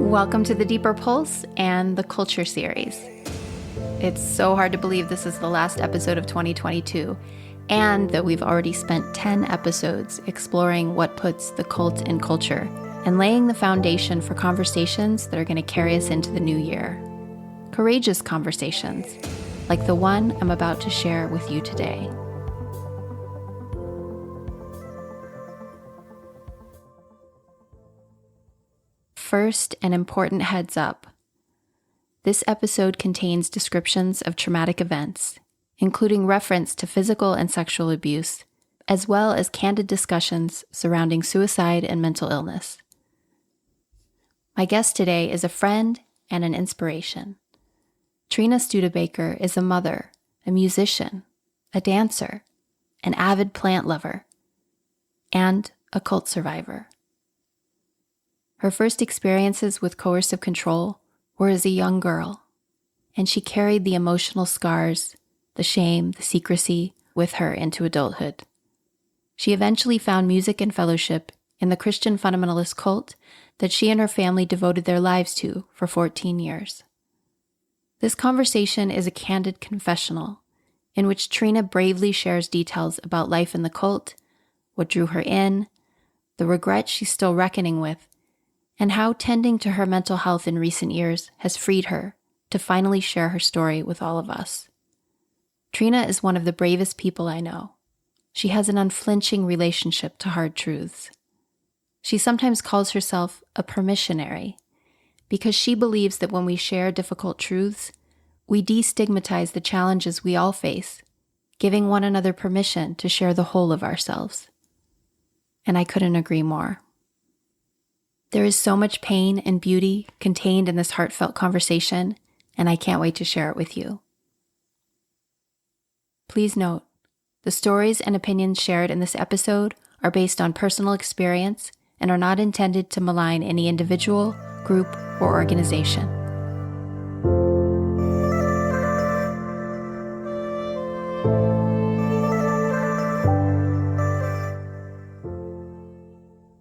Welcome to the Deeper Pulse and the Culture series. It's so hard to believe this is the last episode of 2022, and that we've already spent 10 episodes exploring what puts the cult in culture and laying the foundation for conversations that are going to carry us into the new year. Courageous conversations, like the one I'm about to share with you today. First, an important heads up. This episode contains descriptions of traumatic events, including reference to physical and sexual abuse, as well as candid discussions surrounding suicide and mental illness. My guest today is a friend and an inspiration. Trina Studebaker is a mother, a musician, a dancer, an avid plant lover, and a cult survivor. Her first experiences with coercive control were as a young girl, and she carried the emotional scars, the shame, the secrecy with her into adulthood. She eventually found music and fellowship in the Christian Fundamentalist cult that she and her family devoted their lives to for 14 years. This conversation is a candid confessional in which Trina bravely shares details about life in the cult, what drew her in, the regret she's still reckoning with, and how tending to her mental health in recent years has freed her to finally share her story with all of us. Trina is one of the bravest people I know. She has an unflinching relationship to hard truths. She sometimes calls herself a permissionary because she believes that when we share difficult truths, we destigmatize the challenges we all face, giving one another permission to share the whole of ourselves. And I couldn't agree more. There is so much pain and beauty contained in this heartfelt conversation, and I can't wait to share it with you. Please note, the stories and opinions shared in this episode are based on personal experience and are not intended to malign any individual, group, or organization.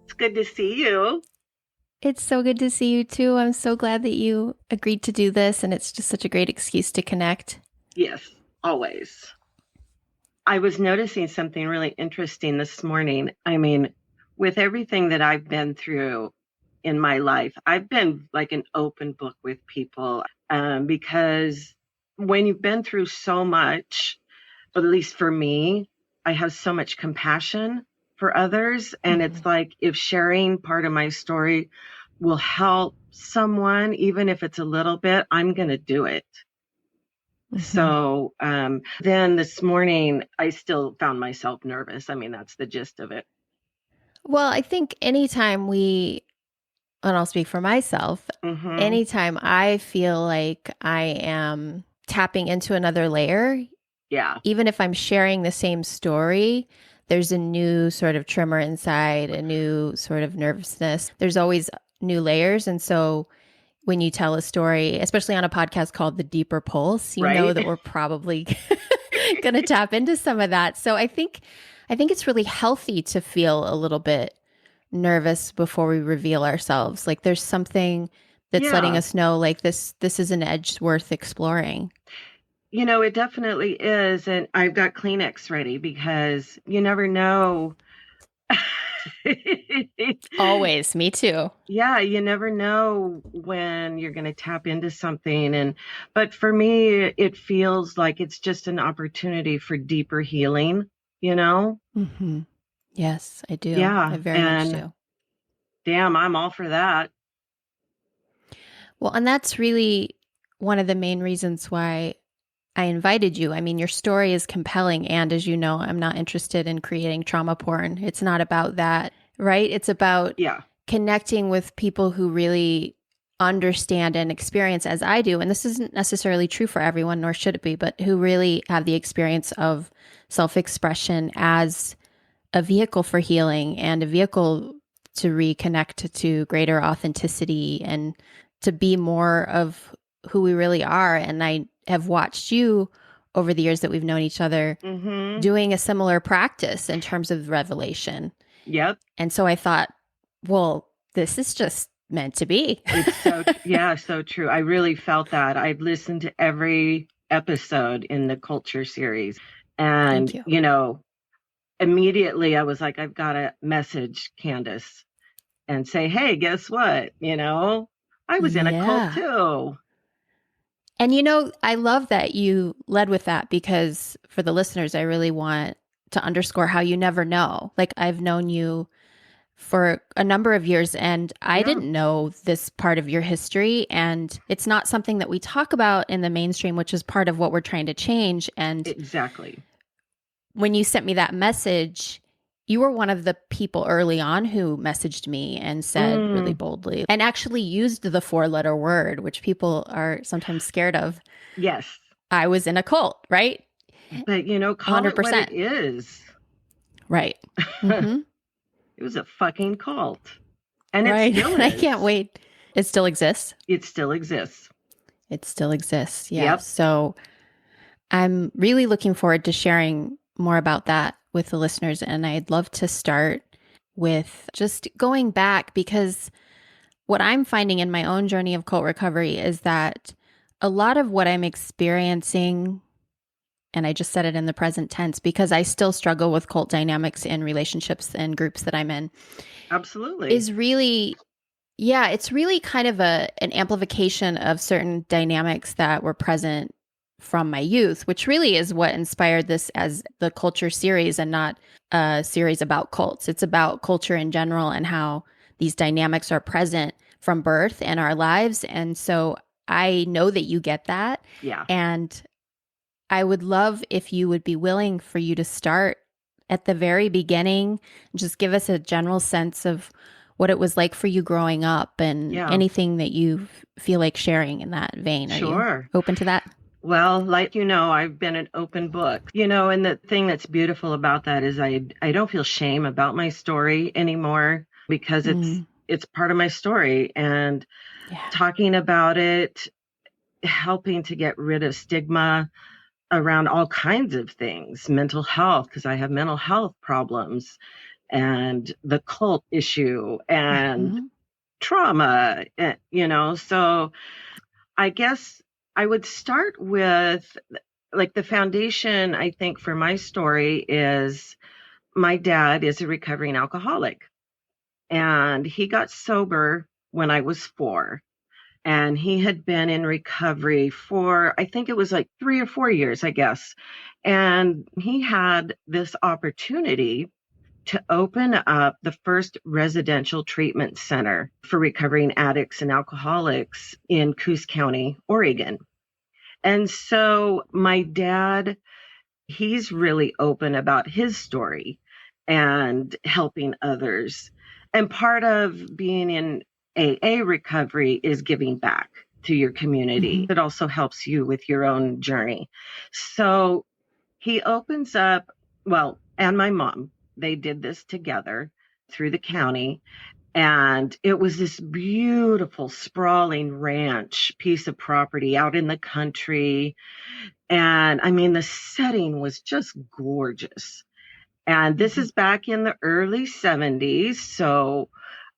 It's good to see you. It's so good to see you too. I'm so glad that you agreed to do this, and it's just such a great excuse to connect. Yes, always. I was noticing something really interesting this morning. I mean, with everything that I've been through in my life, I've been like an open book with people because when you've been through so much, at least for me, I have so much compassion for others. And It's like if sharing part of my story will help someone, even if it's a little bit, I'm going to do it. So then this morning, I still found myself nervous. I mean, that's the gist of it. Well, I think anytime and I'll speak for myself, anytime I feel like I am tapping into another layer, even if I'm sharing the same story, there's a new sort of tremor inside, a new sort of nervousness. There's always new layers. And so when you tell a story, especially on a podcast called The Deeper Pulse, you know that we're probably going to tap into some of that. So I think it's really healthy to feel a little bit nervous before we reveal ourselves. Like there's something that's letting us know like this is an edge worth exploring. You know, it definitely is. And I've got Kleenex ready because you never know. Always. Me too. Yeah. You never know when you're going to tap into something. But for me, it feels like it's just an opportunity for deeper healing, you know? Mm-hmm. Yes, I do. Yeah. I very much do. Damn, I'm all for that. Well, and that's really one of the main reasons why I invited you. I mean, your story is compelling. And as you know, I'm not interested in creating trauma porn. It's not about that, right? It's about connecting with people who really understand and experience as I do. And this isn't necessarily true for everyone, nor should it be, but who really have the experience of self-expression as a vehicle for healing and a vehicle to reconnect to greater authenticity and to be more of who we really are. And have watched you over the years that we've known each other doing a similar practice in terms of revelation. Yep. And so I thought, well, this is just meant to be. It's so true. I really felt that. I've listened to every episode in the Culture series. And, Thank you. Immediately I was like, I've got to message Candice and say, hey, guess what? I was in a cult too. And I love that you led with that, because for the listeners, I really want to underscore how you never know. Like, I've known you for a number of years, and I didn't know this part of your history. And it's not something that we talk about in the mainstream, which is part of what we're trying to change. And exactly. When you sent me that message, you were one of the people early on who messaged me and said really boldly, and actually used the 4-letter word, which people are sometimes scared of. Yes. I was in a cult, right? But, call 100%. It what it is. Right. Mm-hmm. It was a fucking cult. And right. It still is. I can't wait. It still exists? It still exists. It still exists. Yeah. Yep. So I'm really looking forward to sharing more about that with the listeners. And I'd love to start with just going back, because what I'm finding in my own journey of cult recovery is that a lot of what I'm experiencing, and I just said it in the present tense because I still struggle with cult dynamics in relationships and groups that I'm in. Absolutely. Is really, it's really kind of an amplification of certain dynamics that were present from my youth, which really is what inspired this as the Culture series and not a series about cults. It's about culture in general and how these dynamics are present from birth in our lives. And so I know that you get that. Yeah. And I would love if you would be willing for you to start at the very beginning, and just give us a general sense of what it was like for you growing up and anything that you feel like sharing in that vein. Sure. Are you open to that? Well, like I've been an open book, and the thing that's beautiful about that is I don't feel shame about my story anymore, because it's part of my story, and talking about it, helping to get rid of stigma around all kinds of things, mental health, because I have mental health problems, and the cult issue and trauma, so I guess I would start with, like, the foundation, I think, for my story is my dad is a recovering alcoholic, and he got sober when I was 4. And he had been in recovery for, I think it was like 3 or 4 years, I guess. And he had this opportunity to open up the first residential treatment center for recovering addicts and alcoholics in Coos County, Oregon. And so my dad, he's really open about his story and helping others. And part of being in AA recovery is giving back to your community. It also helps you with your own journey. So he opens up, and my mom, they did this together through the county. And it was this beautiful, sprawling ranch piece of property out in the country. And I mean, the setting was just gorgeous. And this is back in the early 70s. So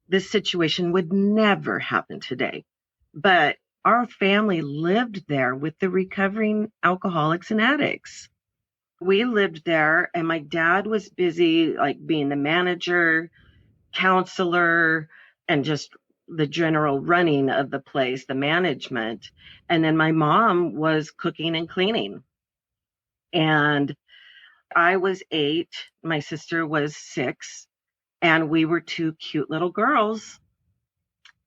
this situation would never happen today. But our family lived there with the recovering alcoholics and addicts. We lived there, and my dad was busy, like, being the manager, counselor, and just the general running of the place, the management. And then my mom was cooking and cleaning. And I was 8, my sister was 6, and we were 2 cute little girls.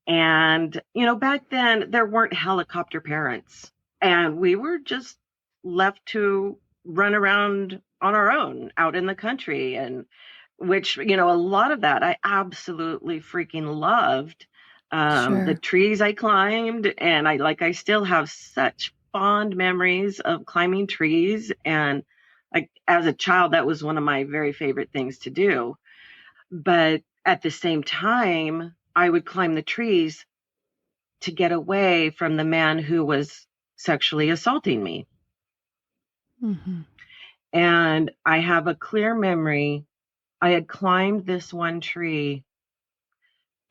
And, back then there weren't helicopter parents, and we were just left to run around on our own out in the country. And which, a lot of that I absolutely freaking loved. The trees I climbed, and I still have such fond memories of climbing trees. And like, as a child, that was one of my very favorite things to do. But at the same time, I would climb the trees to get away from the man who was sexually assaulting me. Mm-hmm. And I have a clear memory. I had climbed this one tree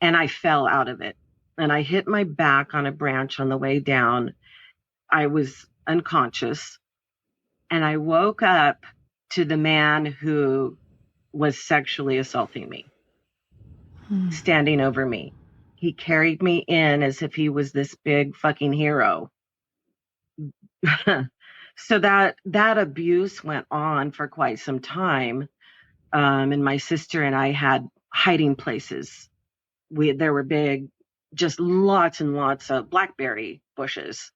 and I fell out of it. And I hit my back on a branch on the way down. I was unconscious. And I woke up to the man who was sexually assaulting me, standing over me. He carried me in as if he was this big fucking hero. So that abuse went on for quite some time. And my sister and I had hiding places. There were big, just lots and lots of blackberry bushes.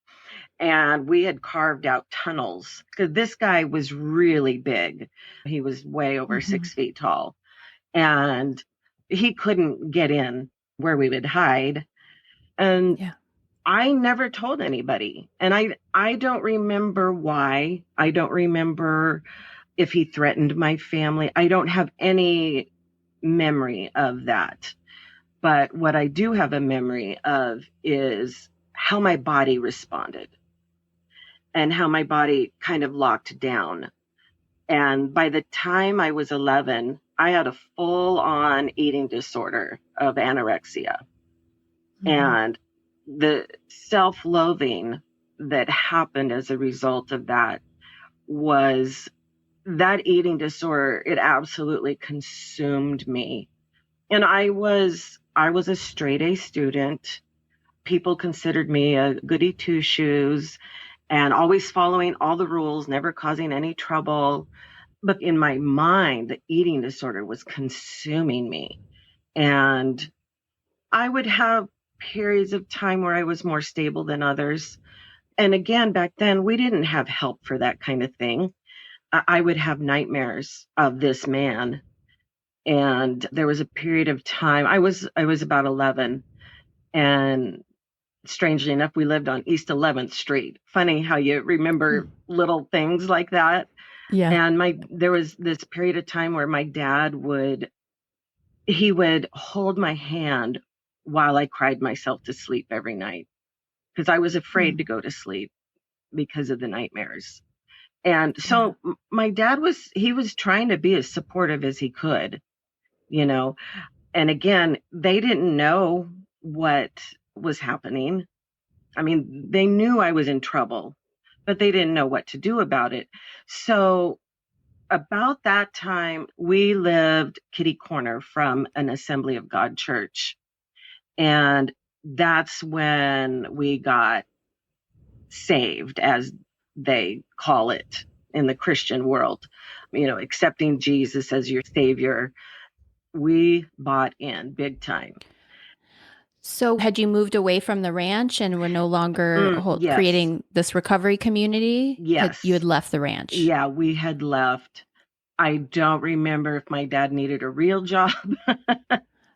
And we had carved out tunnels because this guy was really big. He was way over 6 feet tall, and he couldn't get in where we would hide. And I never told anybody. And I don't remember why. I don't remember if he threatened my family. I don't have any memory of that. But what I do have a memory of is how my body responded and how my body kind of locked down. And by the time I was 11, I had a full-on eating disorder of anorexia. And the self-loathing that happened as a result of that was that eating disorder. It absolutely consumed me. And I was a straight A student. People considered me a goody two shoes and always following all the rules, never causing any trouble. But in my mind, the eating disorder was consuming me. And I would have periods of time where I was more stable than others. And again, back then, we didn't have help for that kind of thing. I would have nightmares of this man. And there was a period of time, I was about 11, and strangely enough, we lived on East 11th Street. Funny how you remember little things like that. Yeah. And there was this period of time where my dad would hold my hand while I cried myself to sleep every night because I was afraid to go to sleep because of the nightmares. And so my dad was trying to be as supportive as he could, you know. And again, they didn't know what was happening. I mean, they knew I was in trouble, but they didn't know what to do about it. So about that time, we lived kitty corner from an Assembly of God church. And that's when we got saved, as they call it in the Christian world, accepting Jesus as your savior. We bought in big time. So had you moved away from the ranch and were no longer Yes. creating this recovery community? Yes. You had left the ranch. Yeah, we had left. I don't remember if my dad needed a real job.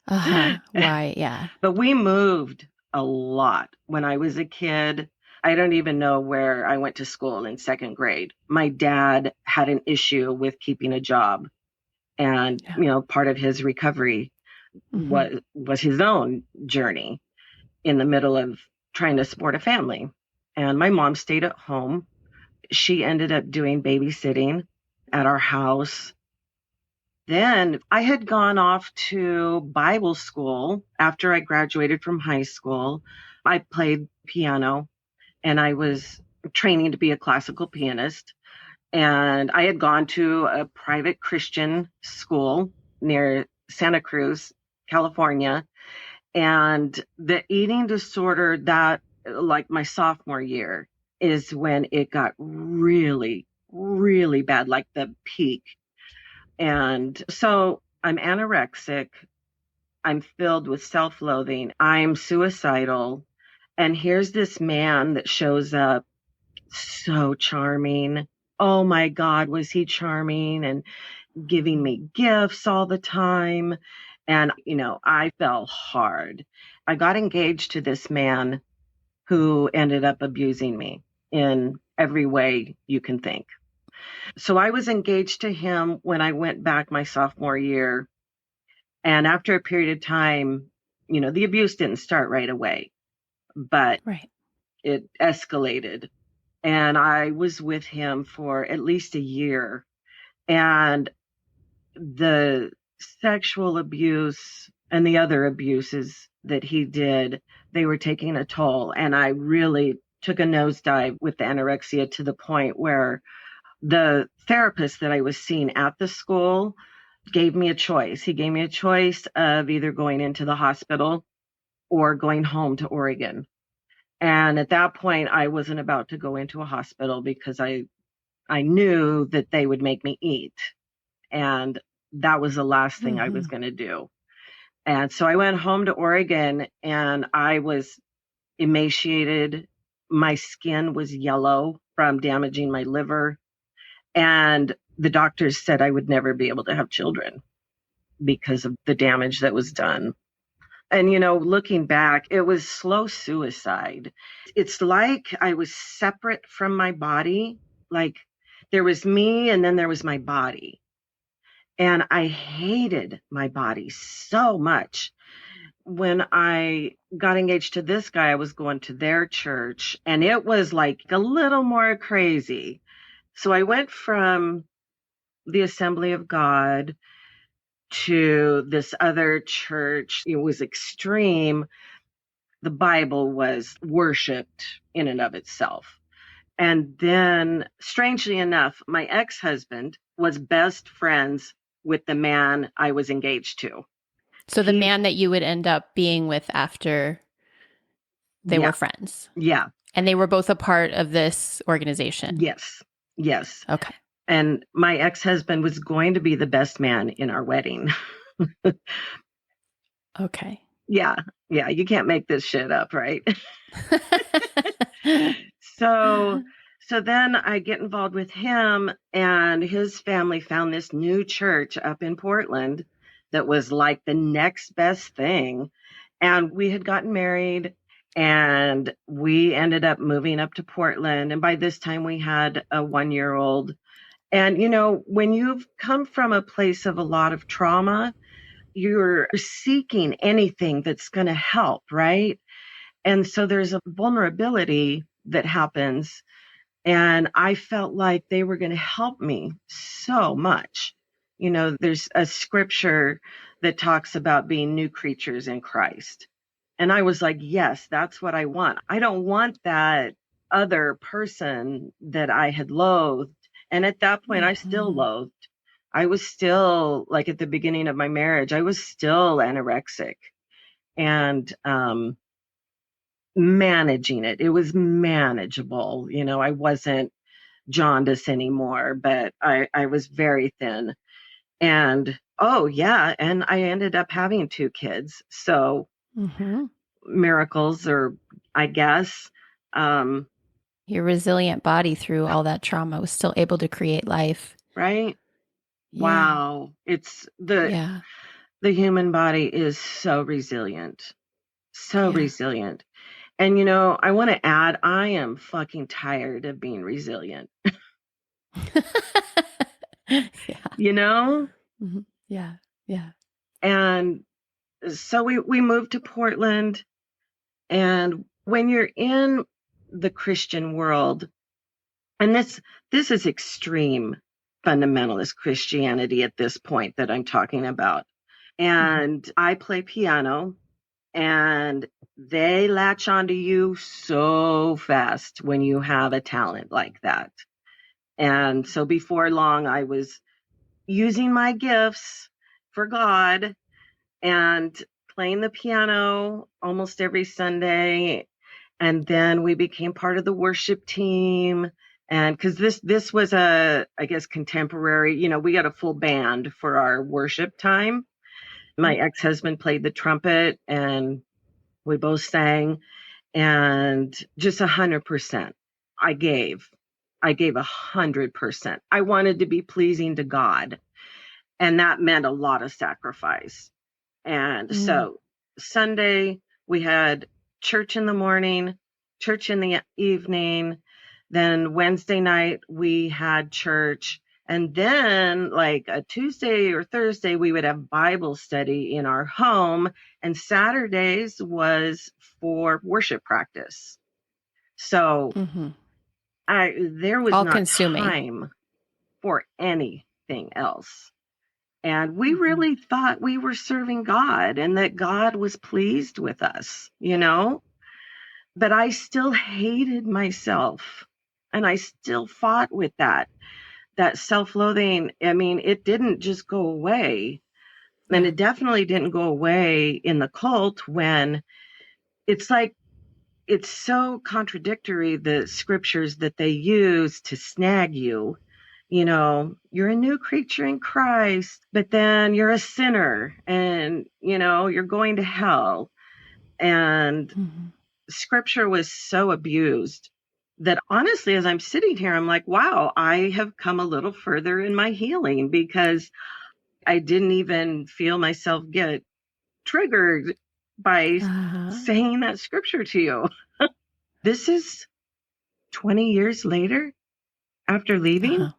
Why? Yeah. But we moved a lot. When I was a kid, I don't even know where I went to school in second grade. My dad had an issue with keeping a job. And, part of his recovery was his own journey in the middle of trying to support a family. And my mom stayed at home. She ended up doing babysitting at our house. Then I had gone off to Bible school after I graduated from high school. I played piano and I was training to be a classical pianist. And I had gone to a private Christian school near Santa Cruz, California. And the eating disorder that, like my sophomore year, is when it got really, really bad, like the peak. And so I'm anorexic. I'm filled with self-loathing. I'm suicidal. And here's this man that shows up, so charming. Oh my God, was he charming and giving me gifts all the time. And, I fell hard. I got engaged to this man who ended up abusing me in every way you can think. So I was engaged to him when I went back my sophomore year. And after a period of time, the abuse didn't start right away, but it escalated. And I was with him for at least a year. And the sexual abuse and the other abuses that he did, they were taking a toll. And I really took a nosedive with the anorexia to the point where the therapist that I was seeing at the school gave me a choice. He gave me a choice of either going into the hospital or going home to Oregon. And at that point, I wasn't about to go into a hospital because I knew that they would make me eat. And that was the last thing I was going to do. And so I went home to Oregon, and I was emaciated. My skin was yellow from damaging my liver. And the doctors said I would never be able to have children because of the damage that was done. And, looking back, it was slow suicide. It's like I was separate from my body. Like there was me and then there was my body. And I hated my body so much. When I got engaged to this guy, I was going to their church, and it was like a little more crazy. So I went from the Assembly of God to this other church. It was extreme. The Bible was worshiped in and of itself. And then, strangely enough, my ex-husband was best friends with the man I was engaged to. So the man that you would end up being with after they were friends. Yeah. And they were both a part of this organization. Yes. Okay. And my ex-husband was going to be the best man in our wedding. Okay. Yeah. You can't make this shit up, right? So then I get involved with him, and his family found this new church up in Portland that was like the next best thing. And we had gotten married, and we ended up moving up to Portland. And by this time we had a 1-year-old. And, when you've come from a place of a lot of trauma, you're seeking anything that's going to help, right? And so there's a vulnerability that happens. And I felt like they were going to help me so much. There's a scripture that talks about being new creatures in Christ. And I was like, yes, that's what I want. I don't want that other person that I had loathed. And at that point, I still loathed. I was still, like at the beginning of my marriage, I was still anorexic and managing it. It was manageable. I wasn't jaundice anymore, but I was very thin. And and I ended up having 2 kids. So miracles, or I guess. Your resilient body through all that trauma was still able to create life. Right? Yeah. Wow. It's the human body is so resilient. So resilient. And, I want to add, I am fucking tired of being resilient. Yeah. And so we moved to Portland. And when you're in the Christian world, and this is extreme fundamentalist Christianity at this point that I'm talking about. And I play piano, and they latch onto you so fast when you have a talent like that. And so before long, I was using my gifts for God and playing the piano almost every Sunday. And then we became part of the worship team. And because this was I guess, contemporary, we got a full band for our worship time. My ex-husband played the trumpet, and we both sang, and just 100%. I gave 100%. I wanted to be pleasing to God, and that meant a lot of sacrifice. And so Sunday we had church in the morning, church in the evening. Then Wednesday night we had church. And then like a Tuesday or Thursday, we would have Bible study in our home. And Saturdays was for worship practice. So There was all not consuming time for anything else. And we really thought we were serving God and that God was pleased with us, But I still hated myself. And I still fought with that self-loathing. I mean, it didn't just go away. And it definitely didn't go away in the cult when it's like, it's so contradictory, the scriptures that they use to snag you. You're a new creature in Christ, but then you're a sinner and, you're going to hell. And scripture was so abused that honestly, as I'm sitting here, I'm like, wow, I have come a little further in my healing because I didn't even feel myself get triggered by saying that scripture to you. This is 20 years later after leaving.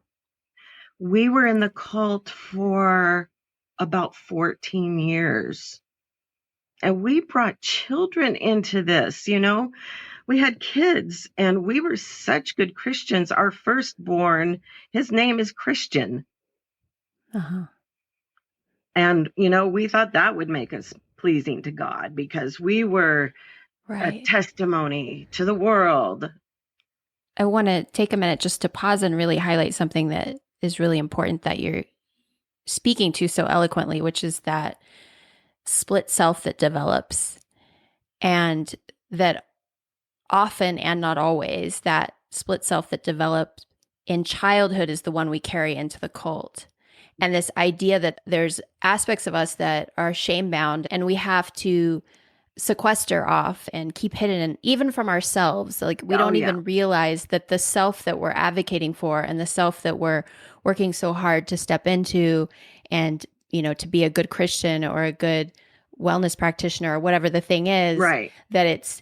We were in the cult for about 14 years. And we brought children into this, We had kids and we were such good Christians. Our firstborn, his name is Christian. And, we thought that would make us pleasing to God because we were a testimony to the world. I want to take a minute just to pause and really highlight something that is really important that you're speaking to so eloquently, which is that split self that develops, and that often and not always that split self that develops in childhood is the one we carry into the cult. And this idea that there's aspects of us that are shame bound and we have to sequester off and keep hidden, even from ourselves. Like we don't even realize that the self that we're advocating for and the self that we're working so hard to step into and, to be a good Christian or a good wellness practitioner or whatever the thing is, that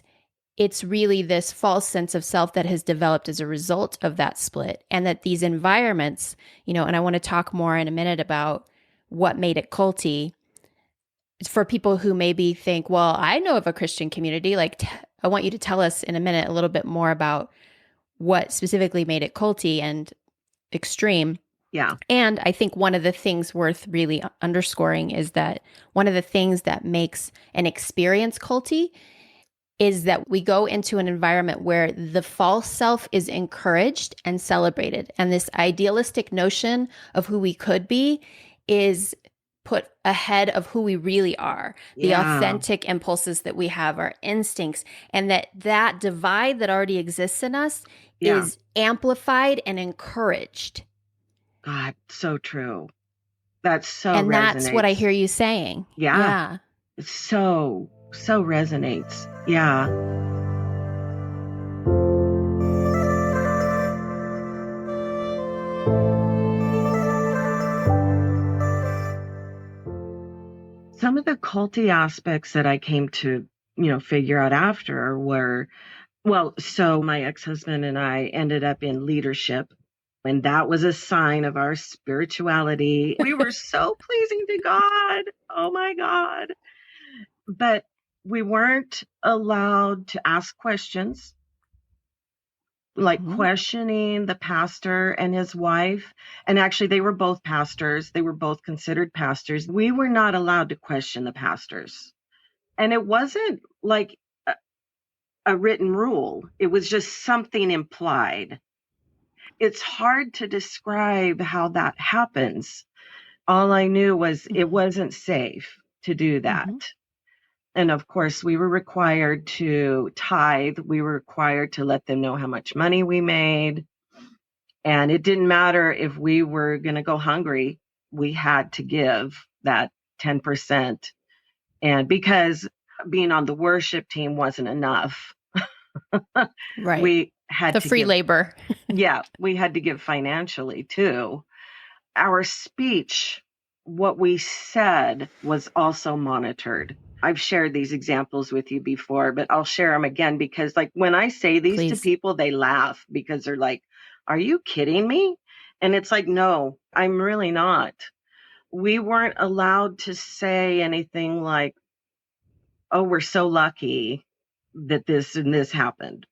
it's really this false sense of self that has developed as a result of that split. And that these environments, and I want to talk more in a minute about what made it culty. For people who maybe think, well, I know of a Christian community, I want you to tell us in a minute a little bit more about what specifically made it culty and extreme. Yeah. And I think one of the things worth really underscoring is that one of the things that makes an experience culty is that we go into an environment where the false self is encouraged and celebrated. And this idealistic notion of who we could be is put ahead of who we really are, the authentic impulses that we have, our instincts, and that divide that already exists in us is amplified and encouraged. God, so true. That's so and resonates. That's what I hear you saying. Yeah. It so resonates. Yeah. Some of the culty aspects that I came to, figure out after were, so my ex-husband and I ended up in leadership, and that was a sign of our spirituality. We were so pleasing to God. Oh my God. But we weren't allowed to ask questions, like questioning the pastor and his wife. And actually, they were both pastors. They were both considered pastors. We were not allowed to question the pastors. And it wasn't like a written rule. It was just something implied. It's hard to describe how that happens. All I knew was it wasn't safe to do that. And of course, we were required to tithe. We were required to let them know how much money we made. And it didn't matter if we were going to go hungry, we had to give that 10%. And because being on the worship team wasn't enough, we had the free labor. We had to give financially too. Our speech, what we said, was also monitored. I've shared these examples with you before, but I'll share them again because when I say these to people, they laugh because they're like, are you kidding me? And it's like, no, I'm really not. We weren't allowed to say anything like, oh, we're so lucky that this and this happened.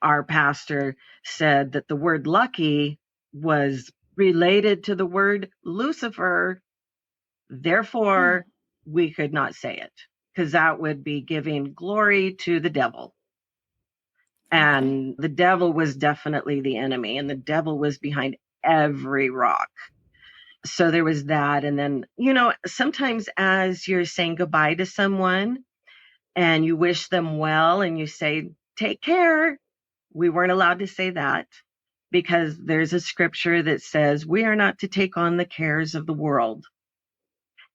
our pastor said that the word lucky was related to the word Lucifer. Therefore, we could not say it because that would be giving glory to the devil. And the devil was definitely the enemy, and the devil was behind every rock. So there was that. And then, sometimes as you're saying goodbye to someone and you wish them well and you say, take care, we weren't allowed to say that because there's a scripture that says we are not to take on the cares of the world.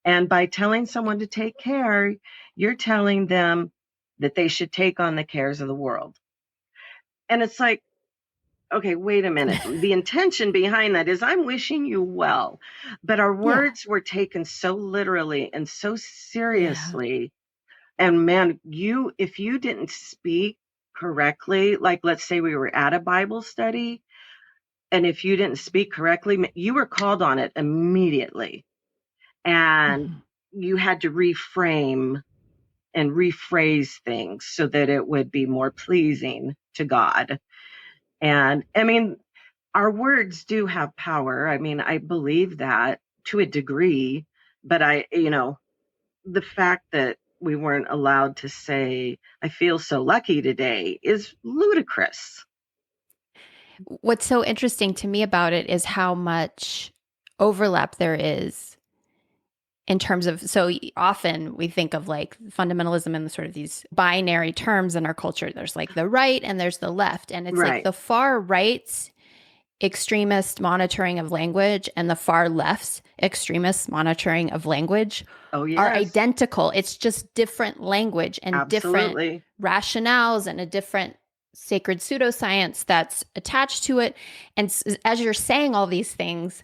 And by telling someone to take care, you're telling them that they should take on the cares of the world. And it's like, okay, wait a minute. The intention behind that is I'm wishing you well, but our words were taken so literally and so seriously. Yeah. And man, if you didn't speak correctly, like let's say we were at a Bible study, and if you didn't speak correctly, you were called on it immediately. And you had to reframe and rephrase things so that it would be more pleasing to God. And I mean, our words do have power. I mean, I believe that to a degree, but the fact that we weren't allowed to say, I feel so lucky today is ludicrous. What's so interesting to me about it is how much overlap there is in terms of, so often we think of like fundamentalism and sort of these binary terms in our culture. There's like the right and there's the left. And it's like the far right's extremist monitoring of language and the far left's extremist monitoring of language are identical. It's just different language and different rationales and a different sacred pseudoscience that's attached to it. And as you're saying all these things,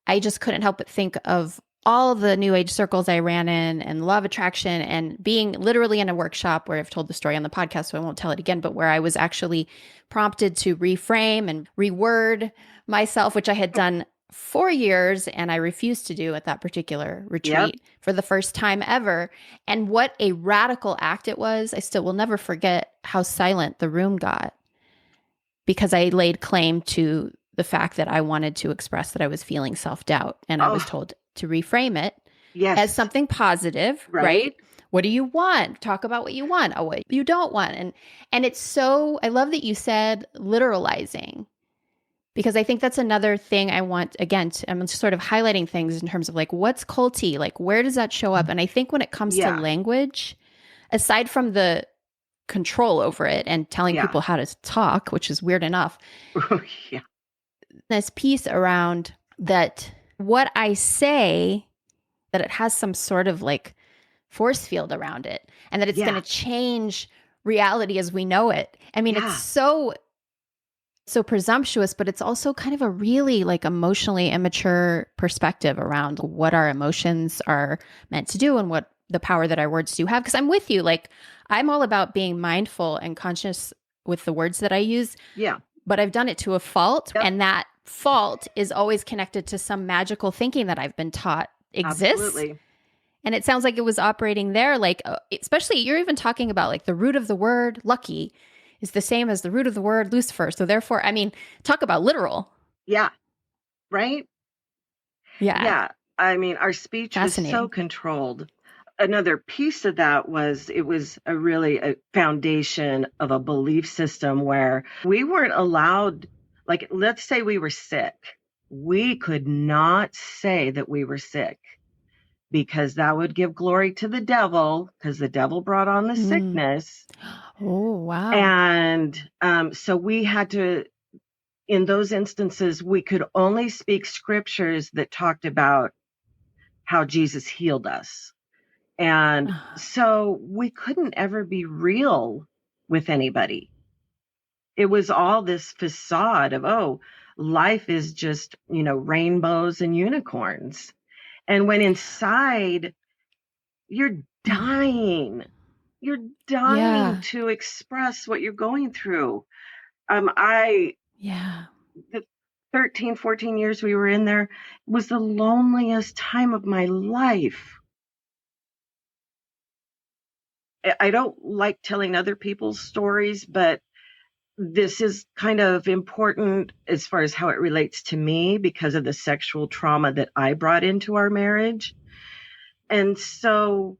I just couldn't help but think of all the New Age circles I ran in and law of attraction and being literally in a workshop where I've told the story on the podcast, so I won't tell it again, but where I was actually prompted to reframe and reword myself, which I had done for years and I refused to do at that particular retreat for the first time ever. And what a radical act it was. I still will never forget how silent the room got because I laid claim to the fact that I wanted to express that I was feeling self-doubt. And I was told to reframe it as something positive, right? What do you want? Talk about what you want, what you don't want. And it's so, I love that you said literalizing, because I think that's another thing I want, again, I'm sort of highlighting things in terms of like, what's culty? Like, where does that show up? And I think when it comes to language, aside from the control over it and telling people how to talk, which is weird enough, this piece around that what I say, that it has some sort of like force field around it and that it's going to change reality as we know it. I mean, it's so presumptuous, but it's also kind of a really like emotionally immature perspective around what our emotions are meant to do and what the power that our words do have. Because I'm with you. Like, I'm all about being mindful and conscious with the words that I use. Yeah. But I've done it to a fault. Yep. And that fault is always connected to some magical thinking that I've been taught exists. Absolutely. And it sounds like it was operating there. Like, especially you're even talking about like the root of the word lucky is the same as the root of the word Lucifer. So therefore, I mean, talk about literal. Yeah. Right? Yeah. Yeah. I mean, our speech was so controlled. Another piece of that was it was a foundation of a belief system where we weren't allowed, like, let's say we were sick. We could not say that we were sick because that would give glory to the devil because the devil brought on the sickness. Oh, wow. And so we had to, in those instances, we could only speak scriptures that talked about how Jesus healed us. And so we couldn't ever be real with anybody. It was all this facade of, life is just, rainbows and unicorns. And when inside, you're dying. You're dying to express what you're going through. The 13, 14 years we were in there was the loneliest time of my life. I don't like telling other people's stories, but this is kind of important as far as how it relates to me because of the sexual trauma that I brought into our marriage. And so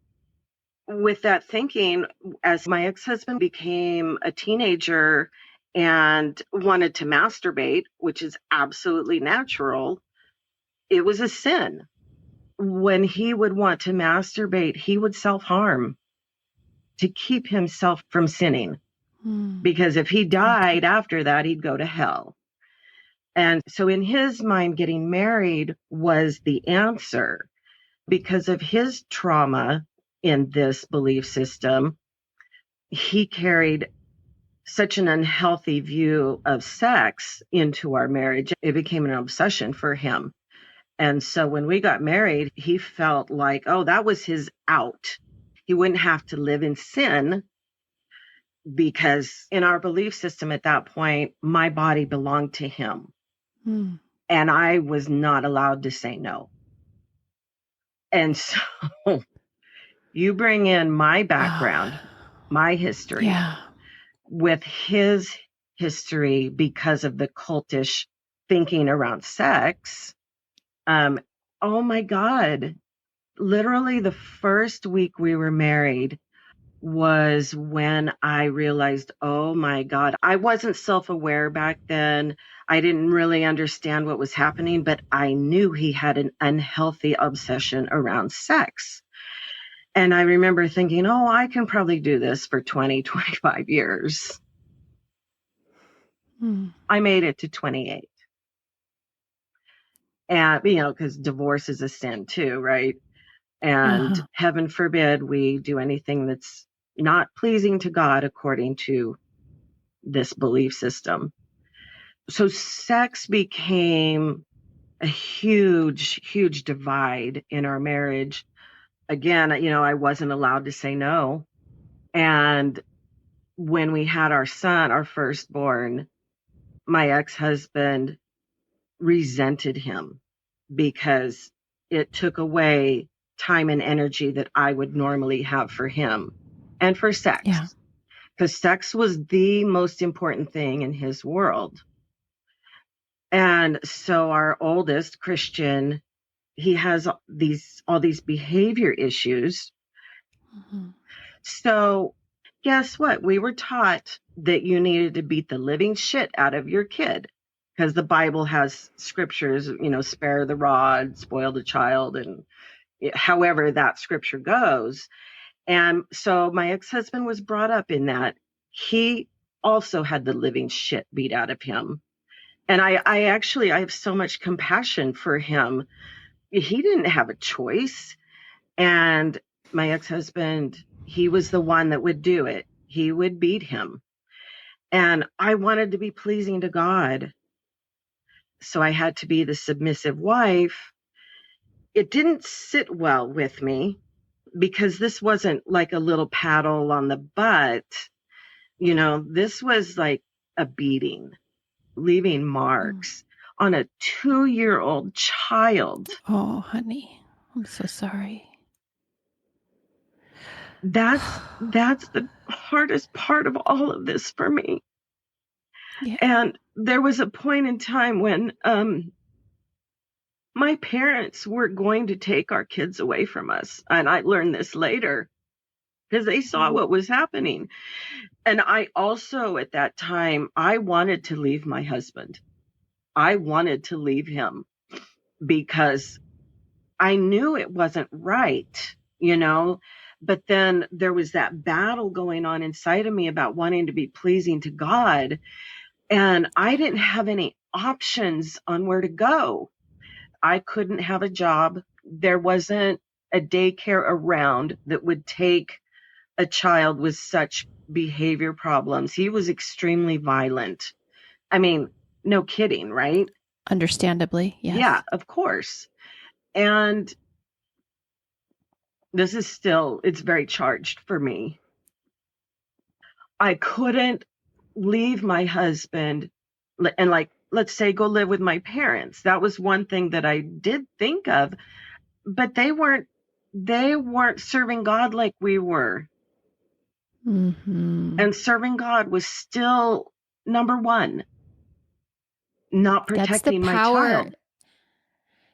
with that thinking, as my ex-husband became a teenager and wanted to masturbate, which is absolutely natural, it was a sin. When he would want to masturbate, he would self-harm to keep himself from sinning. Because if he died after that, he'd go to hell. And so in his mind, getting married was the answer. Because of his trauma in this belief system, he carried such an unhealthy view of sex into our marriage. It became an obsession for him. And so when we got married, he felt like, oh, that was his out. He wouldn't have to live in sin because in our belief system at that point, my body belonged to him. And I was not allowed to say no. And so you bring in my background, my history, with his history because of the cultish thinking around sex. Oh my God. Literally the first week we were married was when I realized, oh my God, I wasn't self-aware back then. I didn't really understand what was happening, but I knew he had an unhealthy obsession around sex. And I remember thinking, oh, I can probably do this for 20, 25 years. I made it to 28. And, because divorce is a sin too, right? And heaven forbid we do anything that's not pleasing to God according to this belief system. So sex became a huge, huge divide in our marriage. Again, I wasn't allowed to say no. And when we had our son, our firstborn, my ex-husband resented him because it took away time and energy that I would normally have for him and for sex. Because sex was the most important thing in his world. And so our oldest, Christian, he has all these behavior issues. So guess what? We were taught that you needed to beat the living shit out of your kid because the Bible has scriptures, spare the rod, spoil the child, and however that scripture goes. And so my ex-husband was brought up in that. He also had the living shit beat out of him. And I have so much compassion for him. He didn't have a choice. And my ex-husband, he was the one that would do it. He would beat him. And I wanted to be pleasing to God. So I had to be the submissive wife. It didn't sit well with me because this wasn't like a little paddle on the butt. This was like a beating, leaving marks on a 2-year-old child. Oh, honey, I'm so sorry. That's the hardest part of all of this for me. Yeah. And there was a point in time when my parents were going to take our kids away from us. And I learned this later because they saw what was happening. And I also, at that time, I wanted to leave my husband. I wanted to leave him because I knew it wasn't right, but then there was that battle going on inside of me about wanting to be pleasing to God. And I didn't have any options on where to go. I couldn't have a job. There wasn't a daycare around that would take a child with such behavior problems. He was extremely violent. I mean, no kidding, right? Understandably, yes. Yeah, of course. And this is still, it's very charged for me. I couldn't leave my husband and let's say go live with my parents. That was one thing that I did think of, but they weren't serving God like we were. And serving God was still number one, not That's the protecting my power. child.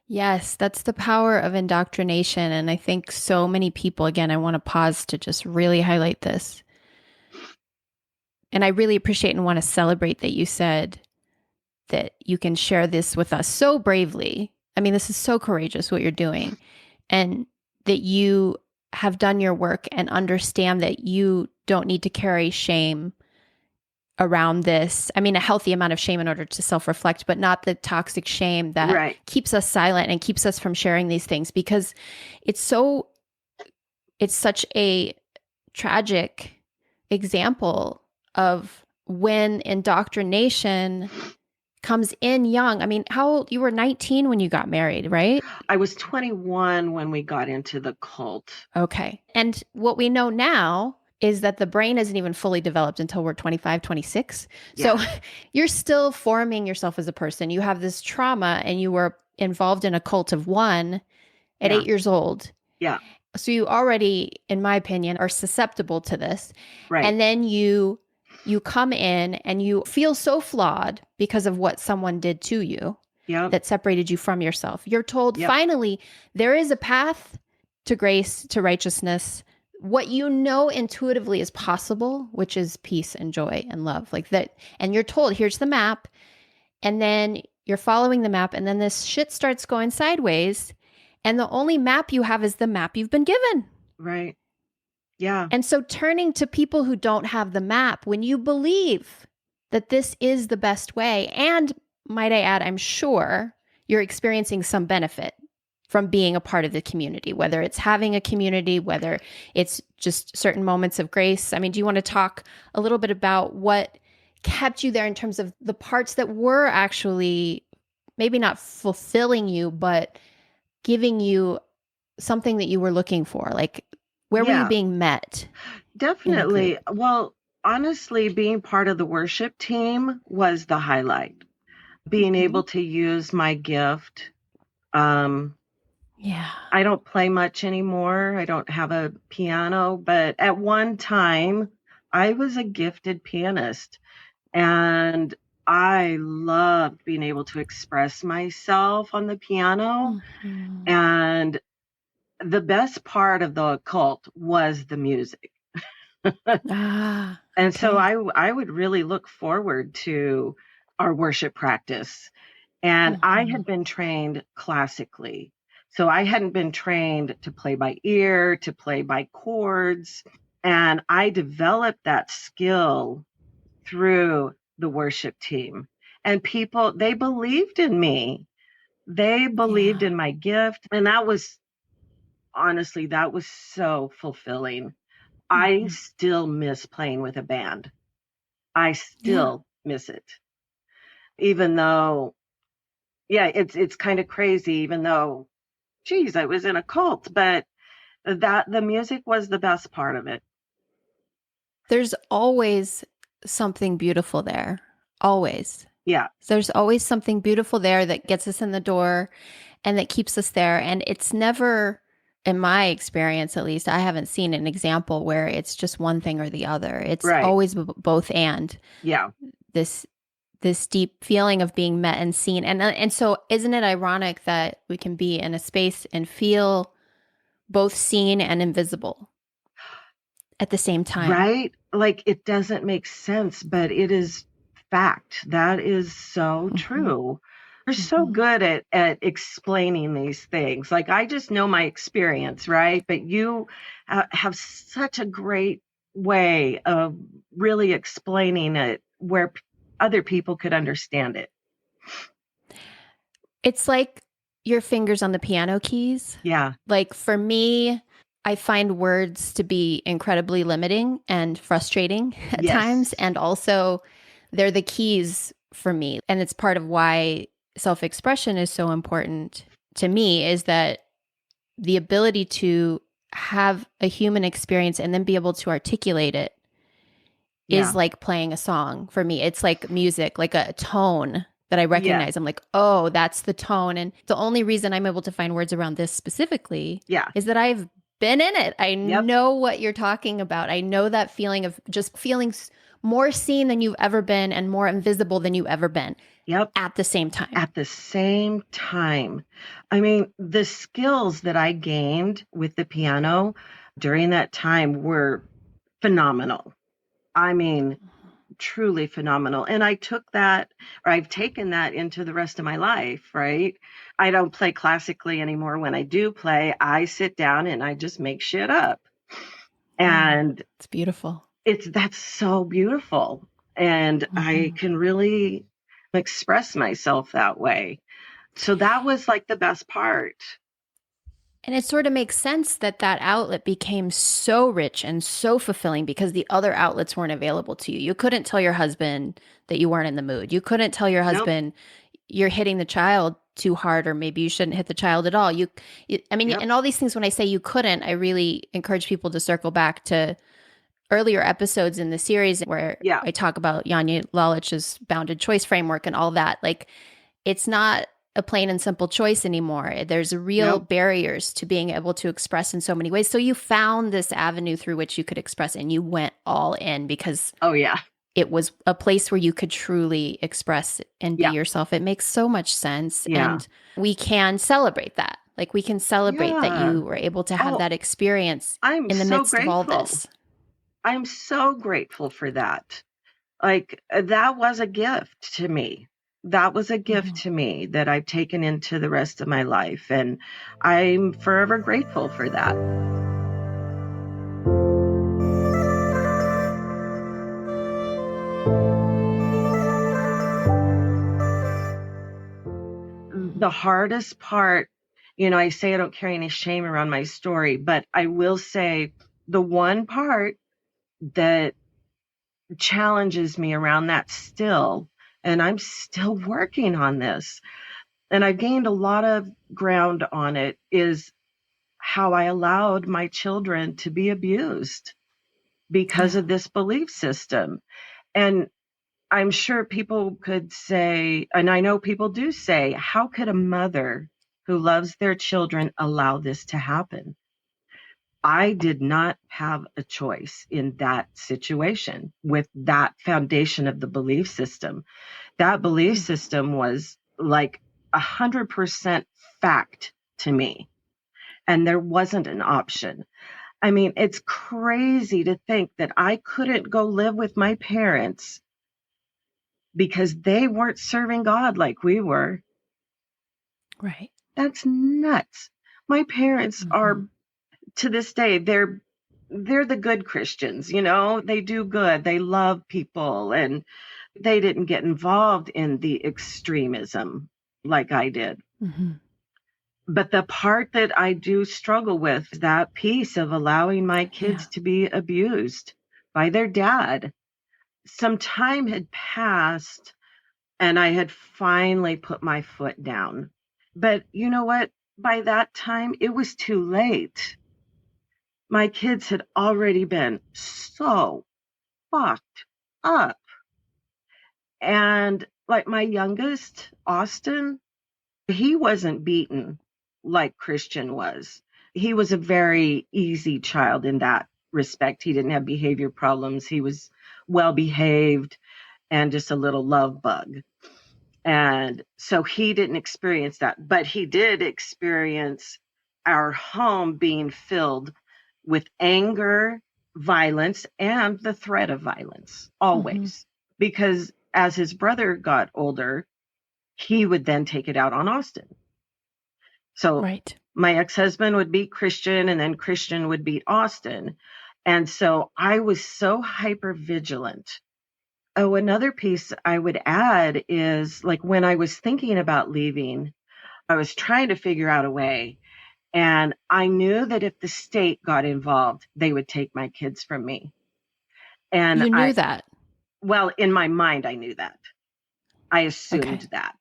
Yes, that's the power of indoctrination. And I think so many people, again, I want to pause to just really highlight this. And I really appreciate and want to celebrate that you said that you can share this with us so bravely. I mean, this is so courageous what you're doing. And that you have done your work and understand that you don't need to carry shame around this. I mean, a healthy amount of shame in order to self-reflect, but not the toxic shame that Right. keeps us silent and keeps us from sharing these things, because it's such a tragic example of when indoctrination comes in young. I mean, how old? You were 19 when you got married, right? I was 21 when we got into the cult. Okay. And what we know now is that the brain isn't even fully developed until we're 25, 26. Yeah. So you're still forming yourself as a person. You have this trauma and you were involved in a cult of one at Yeah. 8 years old. Yeah. So you already, in my opinion, are susceptible to this. Right. And then you come in and you feel so flawed because of what someone did to you that separated you from yourself. You're told, finally, there is a path to grace, to righteousness, what you know intuitively is possible, which is peace and joy and love, like that. And you're told, here's the map. And then you're following the map. And then this shit starts going sideways. And the only map you have is the map you've been given. Right. Yeah. And so turning to people who don't have the map, when you believe that this is the best way, and might I add, I'm sure you're experiencing some benefit from being a part of the community, whether it's having a community, whether it's just certain moments of grace. I mean, do you want to talk a little bit about what kept you there in terms of the parts that were actually maybe not fulfilling you, but giving you something that you were looking for? Like, where were you being met? Definitely. Well, honestly, being part of the worship team was the highlight. Being able to use my gift. I don't play much anymore. I don't have a piano, but at one time I was a gifted pianist, and I loved being able to express myself on the piano. And the best part of the occult was the music. And so I would really look forward to our worship practice. And I had been trained classically. So I hadn't been trained to play by ear, to play by chords. And I developed that skill through the worship team. And people, they believed in me. They believed in my gift. And that was, honestly, that was so fulfilling. I still miss playing with a band. I still miss it. Even though, it's kind of crazy, even though, geez, I was in a cult, but the music was the best part of it. There's always something beautiful there. Always. Yeah. There's always something beautiful there that gets us in the door and that keeps us there. And it's never, in my experience at least, I haven't seen an example where it's just one thing or the other. It's always both and. Yeah. This deep feeling of being met and seen. And so isn't it ironic that we can be in a space and feel both seen and invisible at the same time? Right? Like, it doesn't make sense, but it is fact. That is so true. You're so good at explaining these things. Like, I just know my experience, right? But you have such a great way of really explaining it where other people could understand it. It's like your fingers on the piano keys. Yeah. Like, for me, I find words to be incredibly limiting and frustrating at times. And also, they're the keys for me. And it's part of why self-expression is so important to me, is that the ability to have a human experience and then be able to articulate it is like playing a song for me. It's like music, like a tone that I recognize. I'm like, oh, that's the tone. And the only reason I'm able to find words around this specifically is that I've been in it. I know what you're talking about. I know that feeling of just feeling more seen than you've ever been and more invisible than you've ever been. Yep. At the same time. At the same time. I mean, the skills that I gained with the piano during that time were phenomenal. I mean, truly phenomenal. And I took that, or I've taken that into the rest of my life, right? I don't play classically anymore. When I do play, I sit down and I just make shit up. And it's beautiful. That's so beautiful. And I can really express myself that way. So that was like the best part. And it sort of makes sense that that outlet became so rich and so fulfilling because the other outlets weren't available to you. You couldn't tell your husband that you weren't in the mood. You couldn't tell your husband you're hitting the child too hard, or maybe you shouldn't hit the child at all. And all these things, when I say you couldn't, I really encourage people to circle back to earlier episodes in the series where I talk about Janja Lalich's bounded choice framework and all that. Like, it's not a plain and simple choice anymore. There's real barriers to being able to express in so many ways. So you found this avenue through which you could express, and you went all in because it was a place where you could truly express and be yourself. It makes so much sense. And we can celebrate that. Like, we can celebrate that you were able to have that experience in the midst of all this. I'm so grateful for that. Like, that was a gift to me. That was a gift to me that I've taken into the rest of my life. And I'm forever grateful for that. The hardest part, I say I don't carry any shame around my story, but I will say the one part that challenges me around that still, and I'm still working on this, and I've gained a lot of ground on it, is how I allowed my children to be abused because of this belief system. And I'm sure people could say, and I know people do say, how could a mother who loves their children allow this to happen? I did not have a choice in that situation with that foundation of the belief system. That belief system was like 100% fact to me, and there wasn't an option. I mean, it's crazy to think that I couldn't go live with my parents because they weren't serving God like we were. Right. That's nuts. My parents are, to this day, they're the good Christians, they do good. They love people, and they didn't get involved in the extremism like I did. But the part that I do struggle with is that piece of allowing my kids to be abused by their dad. Some time had passed and I had finally put my foot down. But you know what? By that time, it was too late. My kids had already been so fucked up. And like my youngest, Austin, he wasn't beaten like Christian was. He was a very easy child in that respect. He didn't have behavior problems. He was well behaved and just a little love bug. And so he didn't experience that, but he did experience our home being filled with anger, violence, and the threat of violence always. Because as his brother got older, he would then take it out on Austin. So my ex-husband would beat Christian, and then Christian would beat Austin. And so I was so hyper vigilant. Oh, another piece I would add is, like, when I was thinking about leaving, I was trying to figure out a way. And I knew that if the state got involved, they would take my kids from me. And you knew that? Well, in my mind, I knew that. I assumed that.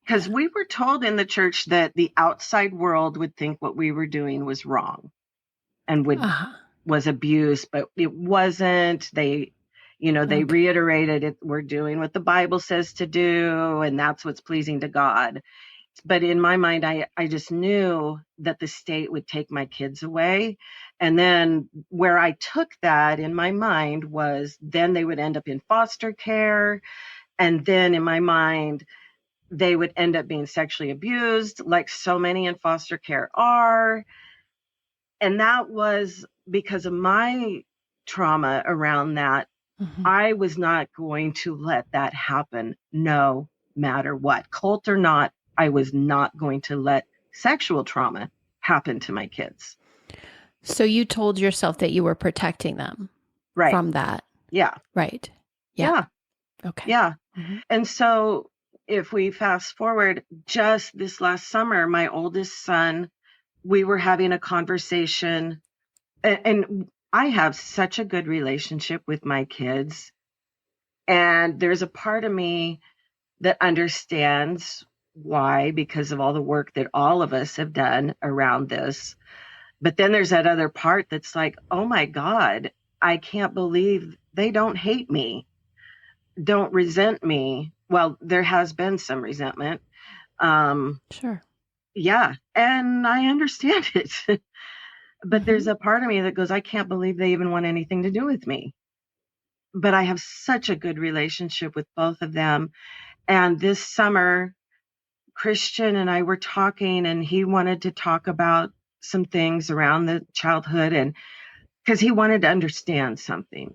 Because we were told in the church that the outside world would think what we were doing was wrong and was abuse, but it wasn't. They reiterated it. We're doing what the Bible says to do, and that's what's pleasing to God. But in my mind, I just knew that the state would take my kids away. And then where I took that in my mind was then they would end up in foster care. And then in my mind, they would end up being sexually abused, like so many in foster care are. And that was because of my trauma around that. Mm-hmm. I was not going to let that happen, no matter what. Cult or not, I was not going to let sexual trauma happen to my kids. So you told yourself that you were protecting them Right. from that. Yeah. Right. Yeah. Okay. Yeah. Mm-hmm. And so if we fast forward just this last summer, my oldest son, we were having a conversation, and I have such a good relationship with my kids. And there's a part of me that understands why, because of all the work that all of us have done around this. But then there's that other part that's like, oh my God, I can't believe they don't hate me, don't resent me. Well, there has been some resentment. Sure. Yeah. And I understand it. But Mm-hmm. there's a part of me that goes, I can't believe they even want anything to do with me. But I have such a good relationship with both of them. And this summer, Christian and I were talking, and he wanted to talk about some things around the childhood, and because he wanted to understand something.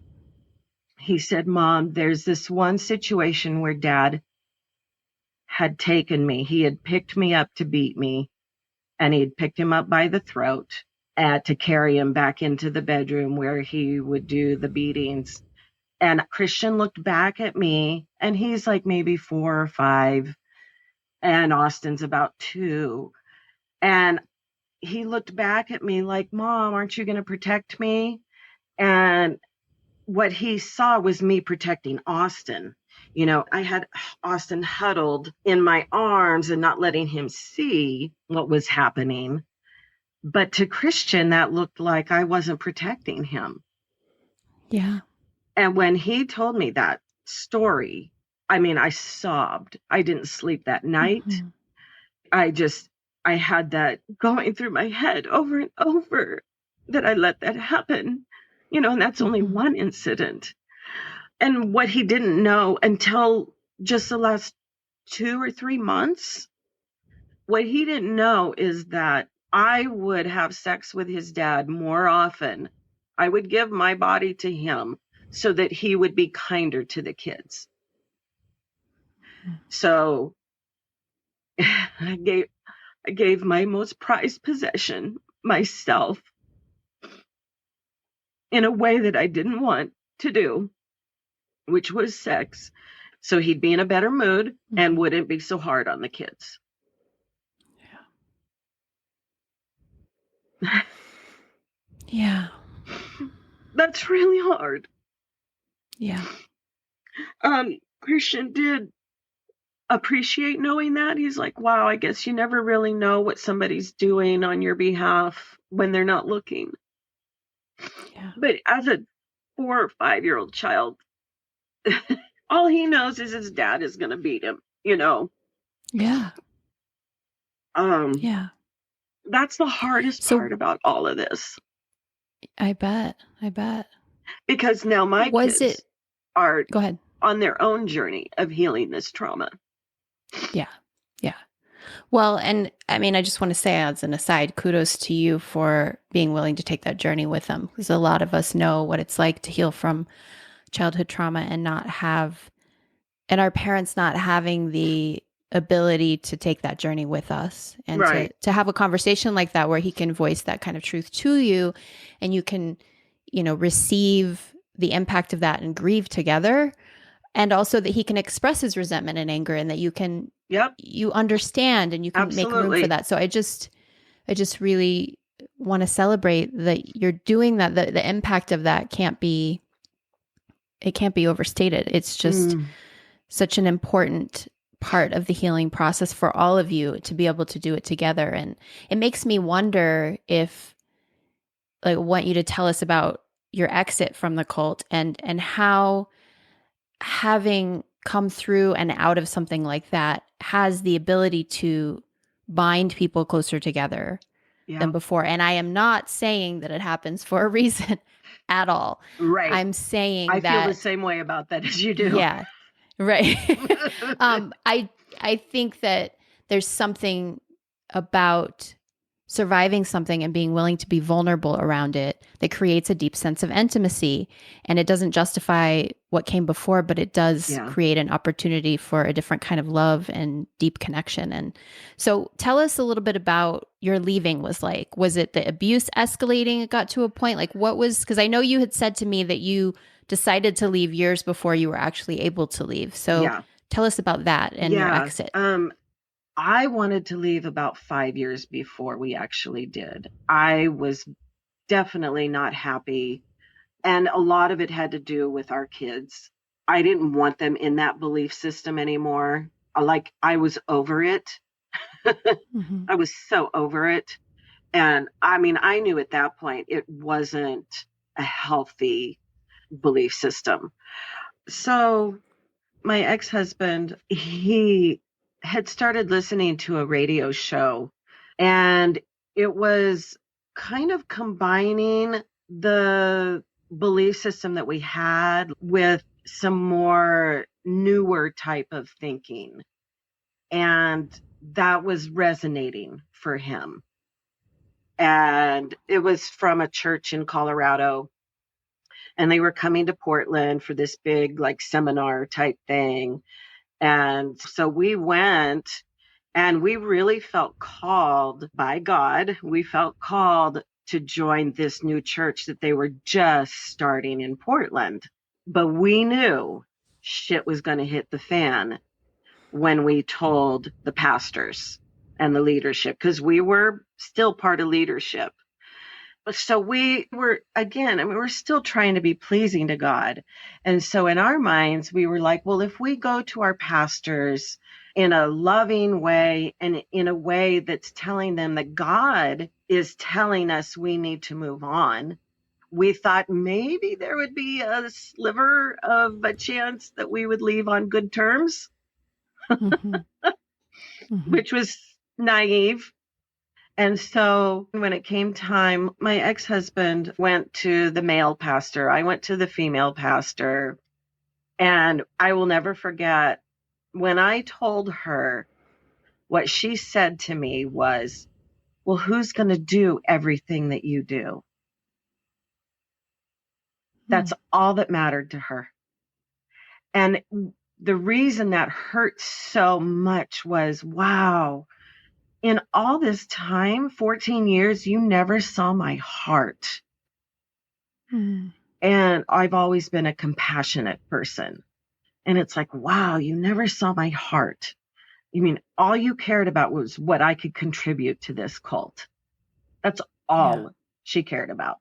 He said, Mom, there's this one situation where Dad had taken me. He had picked me up to beat me, and he had picked him up by the throat to carry him back into the bedroom where he would do the beatings. And Christian looked back at me, and he's like maybe 4 or 5, and Austin's about 2. And he looked back at me like, Mom, aren't you going to protect me? And what he saw was me protecting Austin. You know, I had Austin huddled in my arms and not letting him see what was happening. But to Christian, that looked like I wasn't protecting him. Yeah. And when he told me that story, I mean, I sobbed. I didn't sleep that night. Mm-hmm. I had that going through my head over and over, that I let that happen, you know, and that's only Mm-hmm. one incident. And what he didn't know until just the last 2 or 3 months, what he didn't know is that I would have sex with his dad more often. I would give my body to him so that he would be kinder to the kids. So I gave my most prized possession, myself, in a way that I didn't want to do, which was sex, so he'd be in a better mood and wouldn't be so hard on the kids. Yeah. Yeah. That's really hard. Yeah. Christian did appreciate knowing that. He's like, wow, I guess you never really know what somebody's doing on your behalf when they're not looking. Yeah. But as a 4 or 5-year-old child, all he knows is his dad is going to beat him, you know? Yeah. Yeah. That's the hardest part about all of this. I bet. Because now my kids are Go ahead. on their own journey of healing this trauma. Yeah. Yeah. Well, and I mean, I just want to say as an aside, kudos to you for being willing to take that journey with them. Because a lot of us know what it's like to heal from childhood trauma and our parents not having the ability to take that journey with us and to have a conversation like that where he can voice that kind of truth to you and you can, receive the impact of that and grieve together. And also that he can express his resentment and anger and that you can, you understand and you can make room for that. So I just really want to celebrate that you're doing that. The impact of that can't be overstated. It's just such an important part of the healing process for all of you to be able to do it together. And it makes me wonder if, I want you to tell us about your exit from the cult and how having come through and out of something like that has the ability to bind people closer together than before. And I am not saying that it happens for a reason at all. Right. I'm saying I feel the that, same way about that as you do. yeah, right. I think that there's something about surviving something and being willing to be vulnerable around it that creates a deep sense of intimacy. And it doesn't justify what came before, but it does create an opportunity for a different kind of love and deep connection. And so tell us a little bit about your leaving was like. Was it the abuse escalating? It got to a point like what was, because I know you had said to me that you decided to leave years before you were actually able to leave. So tell us about that and your exit. I wanted to leave about 5 years before we actually did. I was definitely not happy. And a lot of it had to do with our kids. I didn't want them in that belief system anymore. Like, I was over it. Mm-hmm. I was so over it. And I mean, I knew at that point it wasn't a healthy belief system. So my ex-husband, he had started listening to a radio show, and it was kind of combining the belief system that we had with some more newer type of thinking. And that was resonating for him. And it was from a church in Colorado, and they were coming to Portland for this big like seminar type thing. And so we went, and we really felt called by God. We felt called to join this new church that they were just starting in Portland. But we knew shit was going to hit the fan when we told the pastors and the leadership, because we were still part of leadership. So we were, again, I mean, we're still trying to be pleasing to God. And so in our minds, we were like, well, if we go to our pastors in a loving way and in a way that's telling them that God is telling us we need to move on, we thought maybe there would be a sliver of a chance that we would leave on good terms, Mm-hmm. Mm-hmm. which was naive. And so when it came time, my ex-husband went to the male pastor. I went to the female pastor. And I will never forget when I told her, what she said to me was, well, who's going to do everything that you do? That's all that mattered to her. And the reason that hurt so much was, wow, in all this time, 14 years, you never saw my heart. And I've always been a compassionate person. And it's like, wow, you never saw my heart. You mean all you cared about was what I could contribute to this cult. That's all she cared about.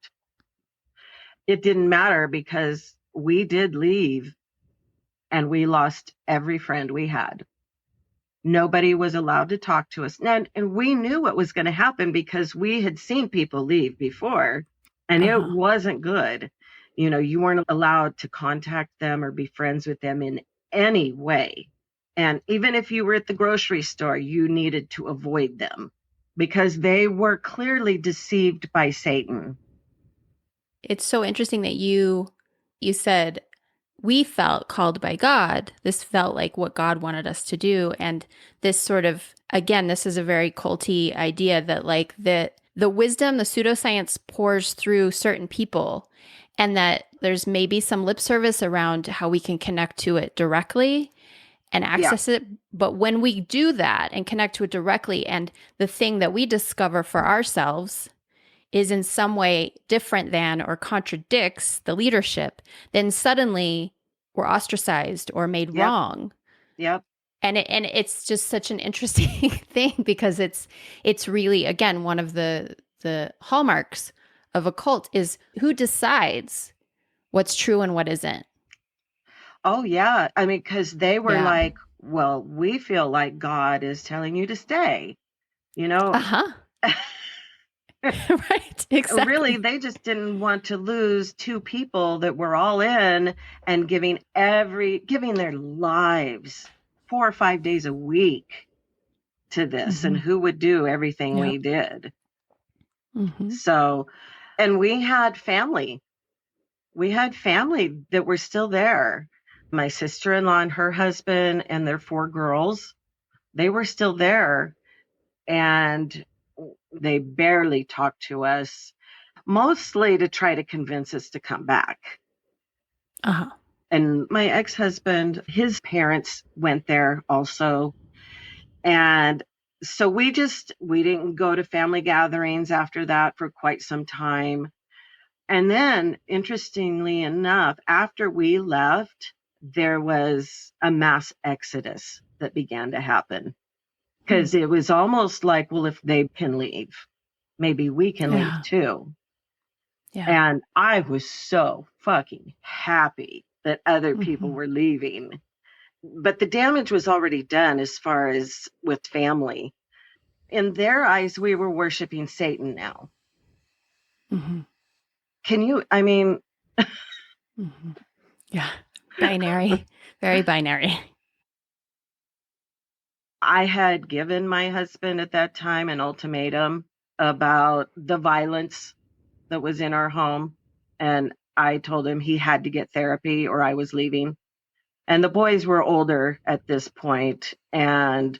It didn't matter because we did leave and we lost every friend we had. Nobody was allowed to talk to us. And we knew what was going to happen because we had seen people leave before, and it wasn't good. You know, you weren't allowed to contact them or be friends with them in any way. And even if you were at the grocery store, you needed to avoid them because they were clearly deceived by Satan. It's so interesting that you said, we felt called by God. This felt like what God wanted us to do. And this sort of, again, this is a very culty idea that like the wisdom, the pseudoscience pours through certain people, and that there's maybe some lip service around how we can connect to it directly and access it. But when we do that and connect to it directly, and the thing that we discover for ourselves is in some way different than or contradicts the leadership, then suddenly we're ostracized or made wrong. Yep. And it's just such an interesting thing because it's really, again, one of the hallmarks of a cult is who decides what's true and what isn't. Oh, yeah. I mean, because they were like, well, we feel like God is telling you to stay, you know? Right, exactly. Really, they just didn't want to lose two people that were all in and giving their lives 4 or 5 days a week to this and who would do everything we did. So, and we had family. We had family that were still there. My sister-in-law and her husband and their 4 girls, they were still there. And they barely talked to us, mostly to try to convince us to come back. And my ex-husband, his parents went there also. And so we didn't go to family gatherings after that for quite some time. And then, interestingly enough, after we left, there was a mass exodus that began to happen. Because it was almost like, well, if they can leave, maybe we can leave too. And I was so fucking happy that other people were leaving. But the damage was already done as far as with family. In their eyes, we were worshiping Satan now. Can you, I mean... Yeah, binary, very binary. I had given my husband at that time an ultimatum about the violence that was in our home. And I told him he had to get therapy or I was leaving. And the boys were older at this point, and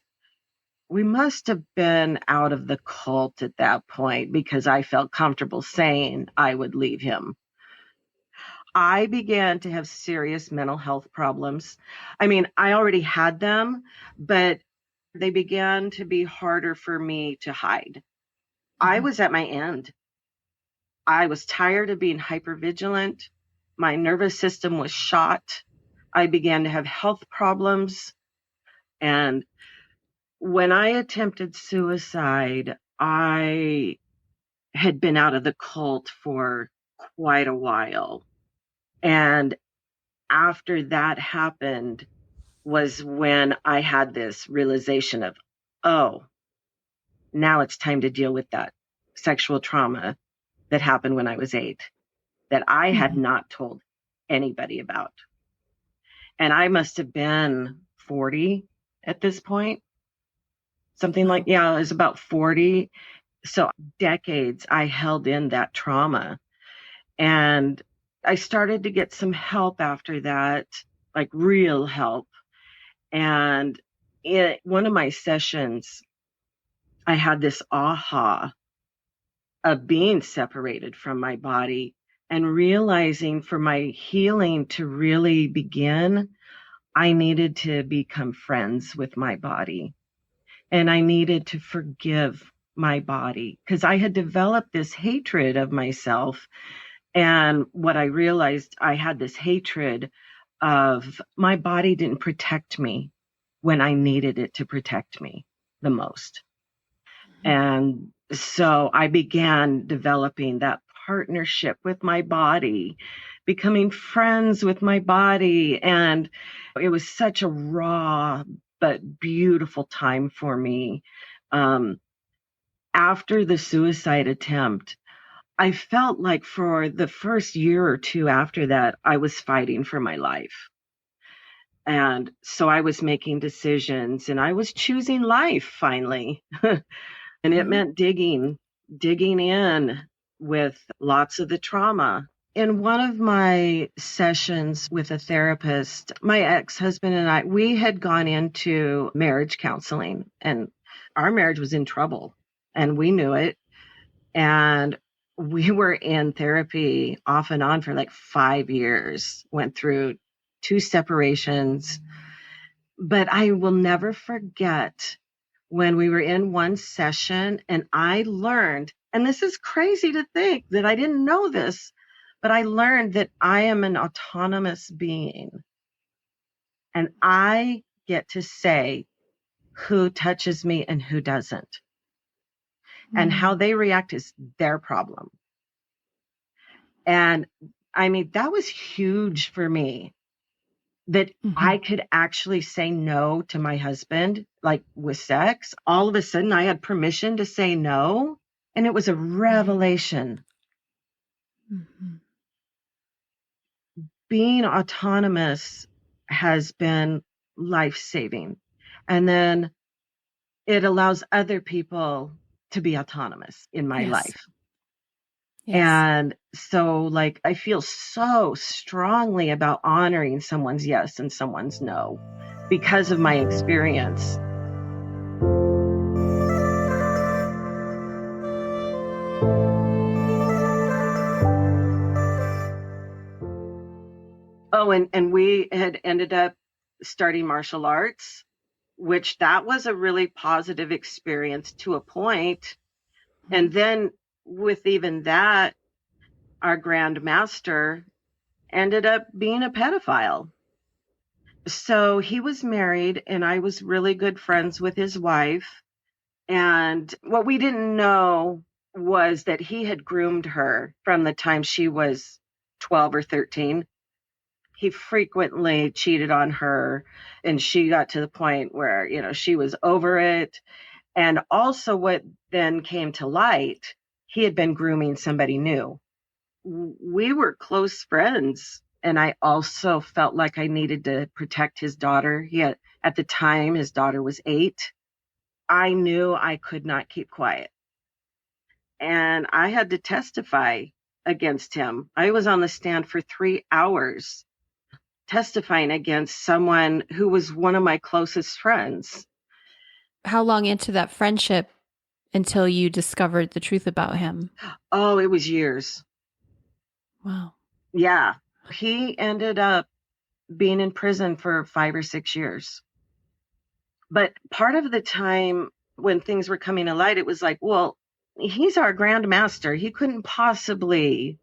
we must have been out of the cult at that point because I felt comfortable saying I would leave him. I began to have serious mental health problems. I mean, I already had them, but they began to be harder for me to hide. I was at my end. I was tired of being hypervigilant. My nervous system was shot. I began to have health problems. And when I attempted suicide, I had been out of the cult for quite a while. And after that happened was when I had this realization of, oh, now it's time to deal with that sexual trauma that happened when I was 8 that I had not told anybody about. And I must have been 40 at this point. Something like, it was about 40. So decades I held in that trauma. And I started to get some help after that, like real help. And in one of my sessions, I had this aha of being separated from my body and realizing for my healing to really begin, I needed to become friends with my body. And I needed to forgive my body because I had developed this hatred of myself. And what I realized, I had this hatred of my body didn't protect me when I needed it to protect me the most. And so I began developing that partnership with my body, becoming friends with my body. And it was such a raw but beautiful time for me. After the suicide attempt, I felt like for the first year or 2 after that, I was fighting for my life. And so I was making decisions and I was choosing life finally. And it meant digging in with lots of the trauma. In one of my sessions with a therapist, my ex-husband and I, we had gone into marriage counseling and our marriage was in trouble and we knew it. And we were in therapy off and on for like 5 years, went through 2 separations. But I will never forget when we were in one session and I learned, and this is crazy to think that I didn't know this, but I learned that I am an autonomous being and I get to say who touches me and who doesn't. And how they react is their problem. And I mean, that was huge for me. That I could actually say no to my husband, like with sex. All of a sudden, I had permission to say no. And it was a revelation. Being autonomous has been life-saving. And then it allows other people to be autonomous in my Yes. life. Yes. And so, like, I feel so strongly about honoring someone's yes and someone's no because of my experience. Oh, and we had ended up starting martial arts, which that was a really positive experience to a point. And then with even that, our grand master ended up being a pedophile. So he was married, and I was really good friends with his wife. And what we didn't know was that he had groomed her from the time she was 12 or 13. He frequently cheated on her, and she got to the point where, she was over it. And also, what then came to light, he had been grooming somebody new. We were close friends, and I also felt like I needed to protect his daughter. At the time, his daughter was 8. I knew I could not keep quiet, and I had to testify against him. I was on the stand for 3 hours testifying against someone who was one of my closest friends. How long into that friendship until you discovered the truth about him? Oh, it was years. Wow. Yeah. He ended up being in prison for 5 or 6 years. But part of the time when things were coming to light, it was like, well, he's our grand master. He couldn't possibly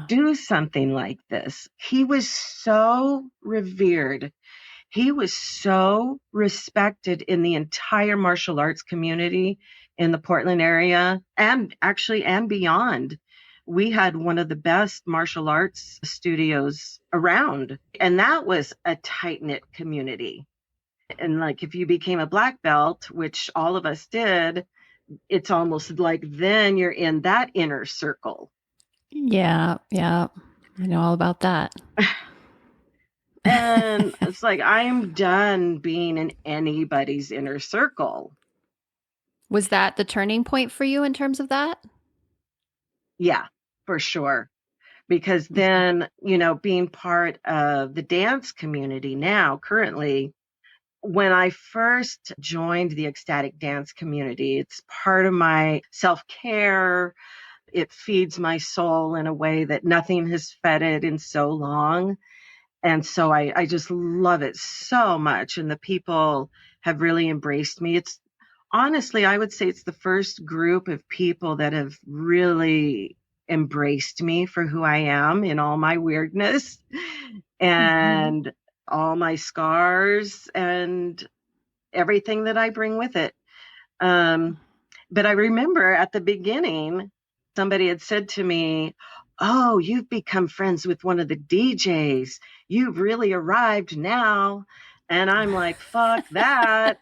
do something like this. He was so revered. He was so respected in the entire martial arts community in the Portland area and beyond. We had one of the best martial arts studios around, and that was a tight-knit community. And like, if you became a black belt, which all of us did, it's almost like then you're in that inner circle. Yeah. I know all about that. And it's like, I am done being in anybody's inner circle. Was that the turning point for you in terms of that? Yeah, for sure. Because then, being part of the dance community now, currently, when I first joined the ecstatic dance community, it's part of my self-care. It feeds my soul in a way that nothing has fed it in so long. And so I just love it so much. And the people have really embraced me. It's honestly, I would say it's the first group of people that have really embraced me for who I am in all my weirdness and all my scars and everything that I bring with it. But I remember at the beginning, somebody had said to me, "Oh, you've become friends with one of the DJs. You've really arrived now." And I'm like, fuck that.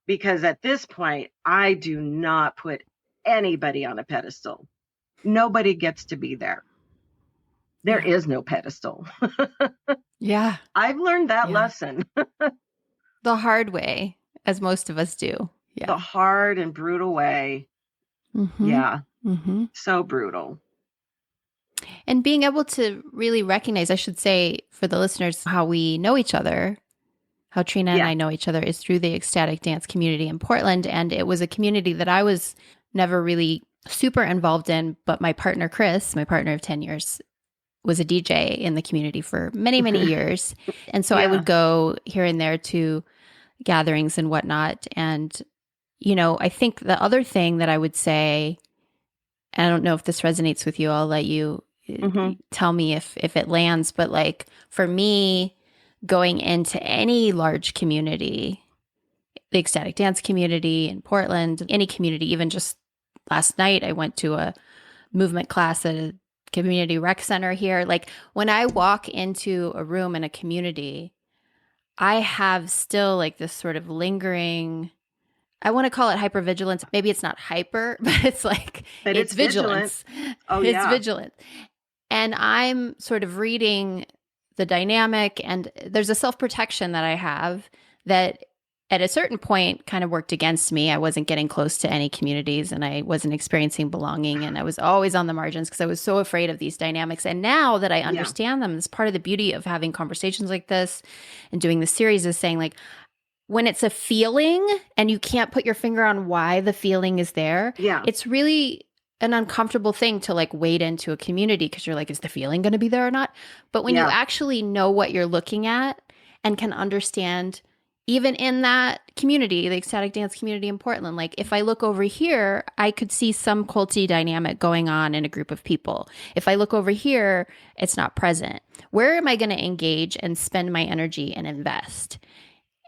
Because at this point, I do not put anybody on a pedestal. Nobody gets to be there. There is no pedestal. Yeah. I've learned that lesson. The hard way, as most of us do. Yeah. The hard and brutal way. Yeah. So brutal. And being able to really recognize, I should say for the listeners, how we know each other, how Trina and I know each other is through the ecstatic dance community in Portland. And it was a community that I was never really super involved in, but my partner, Chris, my partner of 10 years, was a DJ in the community for many, many years. And so I would go here and there to gatherings and whatnot. And, I think the other thing that I would say, and I don't know if this resonates with you, I'll let you tell me if it lands, but like for me, going into any large community, the ecstatic dance community in Portland, any community, even just last night, I went to a movement class at a community rec center here. Like when I walk into a room in a community, I have still like this sort of lingering, I want to call it hypervigilance. Maybe it's not hyper, but it's like, but it's vigilance. Oh, it's vigilance. And I'm sort of reading the dynamic, and there's a self-protection that I have that at a certain point kind of worked against me. I wasn't getting close to any communities and I wasn't experiencing belonging. And I was always on the margins because I was so afraid of these dynamics. And now that I understand them, it's part of the beauty of having conversations like this and doing the series is saying like, when it's a feeling and you can't put your finger on why the feeling is there, it's really an uncomfortable thing to like wade into a community because you're like, is the feeling going to be there or not? But when you actually know what you're looking at and can understand, even in that community, the ecstatic dance community in Portland, like if I look over here, I could see some culty dynamic going on in a group of people. If I look over here, it's not present. Where am I going to engage and spend my energy and invest?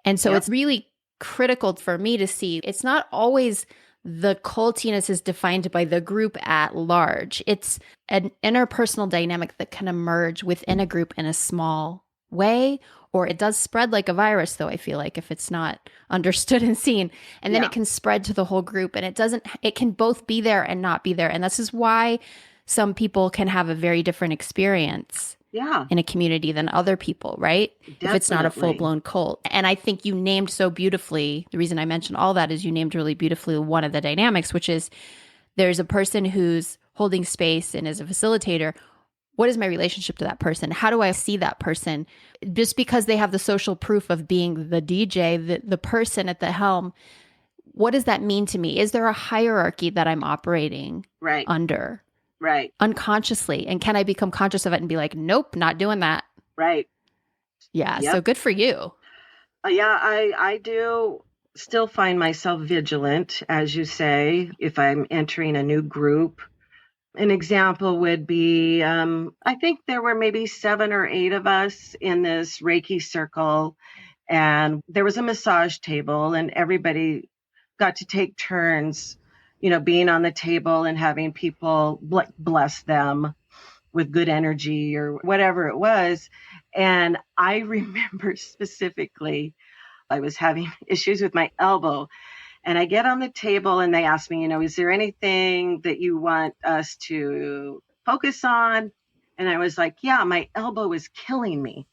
And so it's really critical for me to see it's not always the cultiness is defined by the group at large. It's an interpersonal dynamic that can emerge within a group in a small way, or it does spread like a virus, though, I feel like, if it's not understood and seen. And then it can spread to the whole group, and it can both be there and not be there. And this is why some people can have a very different experience in a community than other people, right? Definitely. If it's not a full-blown cult. And I think you named so beautifully, the reason I mentioned all that is you named really beautifully one of the dynamics, which is there's a person who's holding space and is a facilitator. What is my relationship to that person? How do I see that person? Just because they have the social proof of being the DJ, the person at the helm, what does that mean to me? Is there a hierarchy that I'm operating under? Right. Unconsciously. And can I become conscious of it and be like, nope, not doing that? Right. Yeah. So good for you. I do still find myself vigilant, as you say, if I'm entering a new group. An example would be, I think there were maybe 7 or 8 of us in this Reiki circle, and there was a massage table, and everybody got to take turns, being on the table and having people bless them with good energy or whatever it was. And I remember specifically, I was having issues with my elbow. And I get on the table and they ask me, is there anything that you want us to focus on? And I was like, yeah, my elbow is killing me.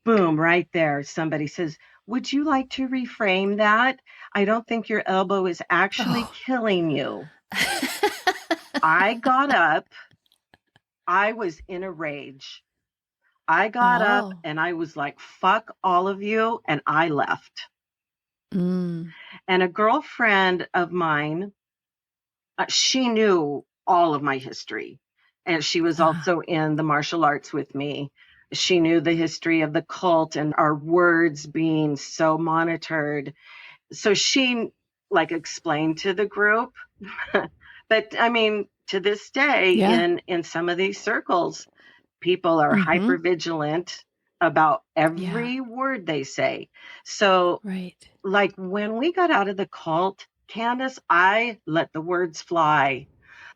Boom, right there. Somebody says, would you like to reframe that? I don't think your elbow is actually killing you. I got up. I was in a rage. I got up and I was like, fuck all of you. And I left. And a girlfriend of mine, she knew all of my history. And she was also in the martial arts with me. She knew the history of the cult and our words being so monitored. So she explained to the group. But I mean, to this day, in some of these circles, people are hyper vigilant about every word they say. So when we got out of the cult, Candice, I let the words fly.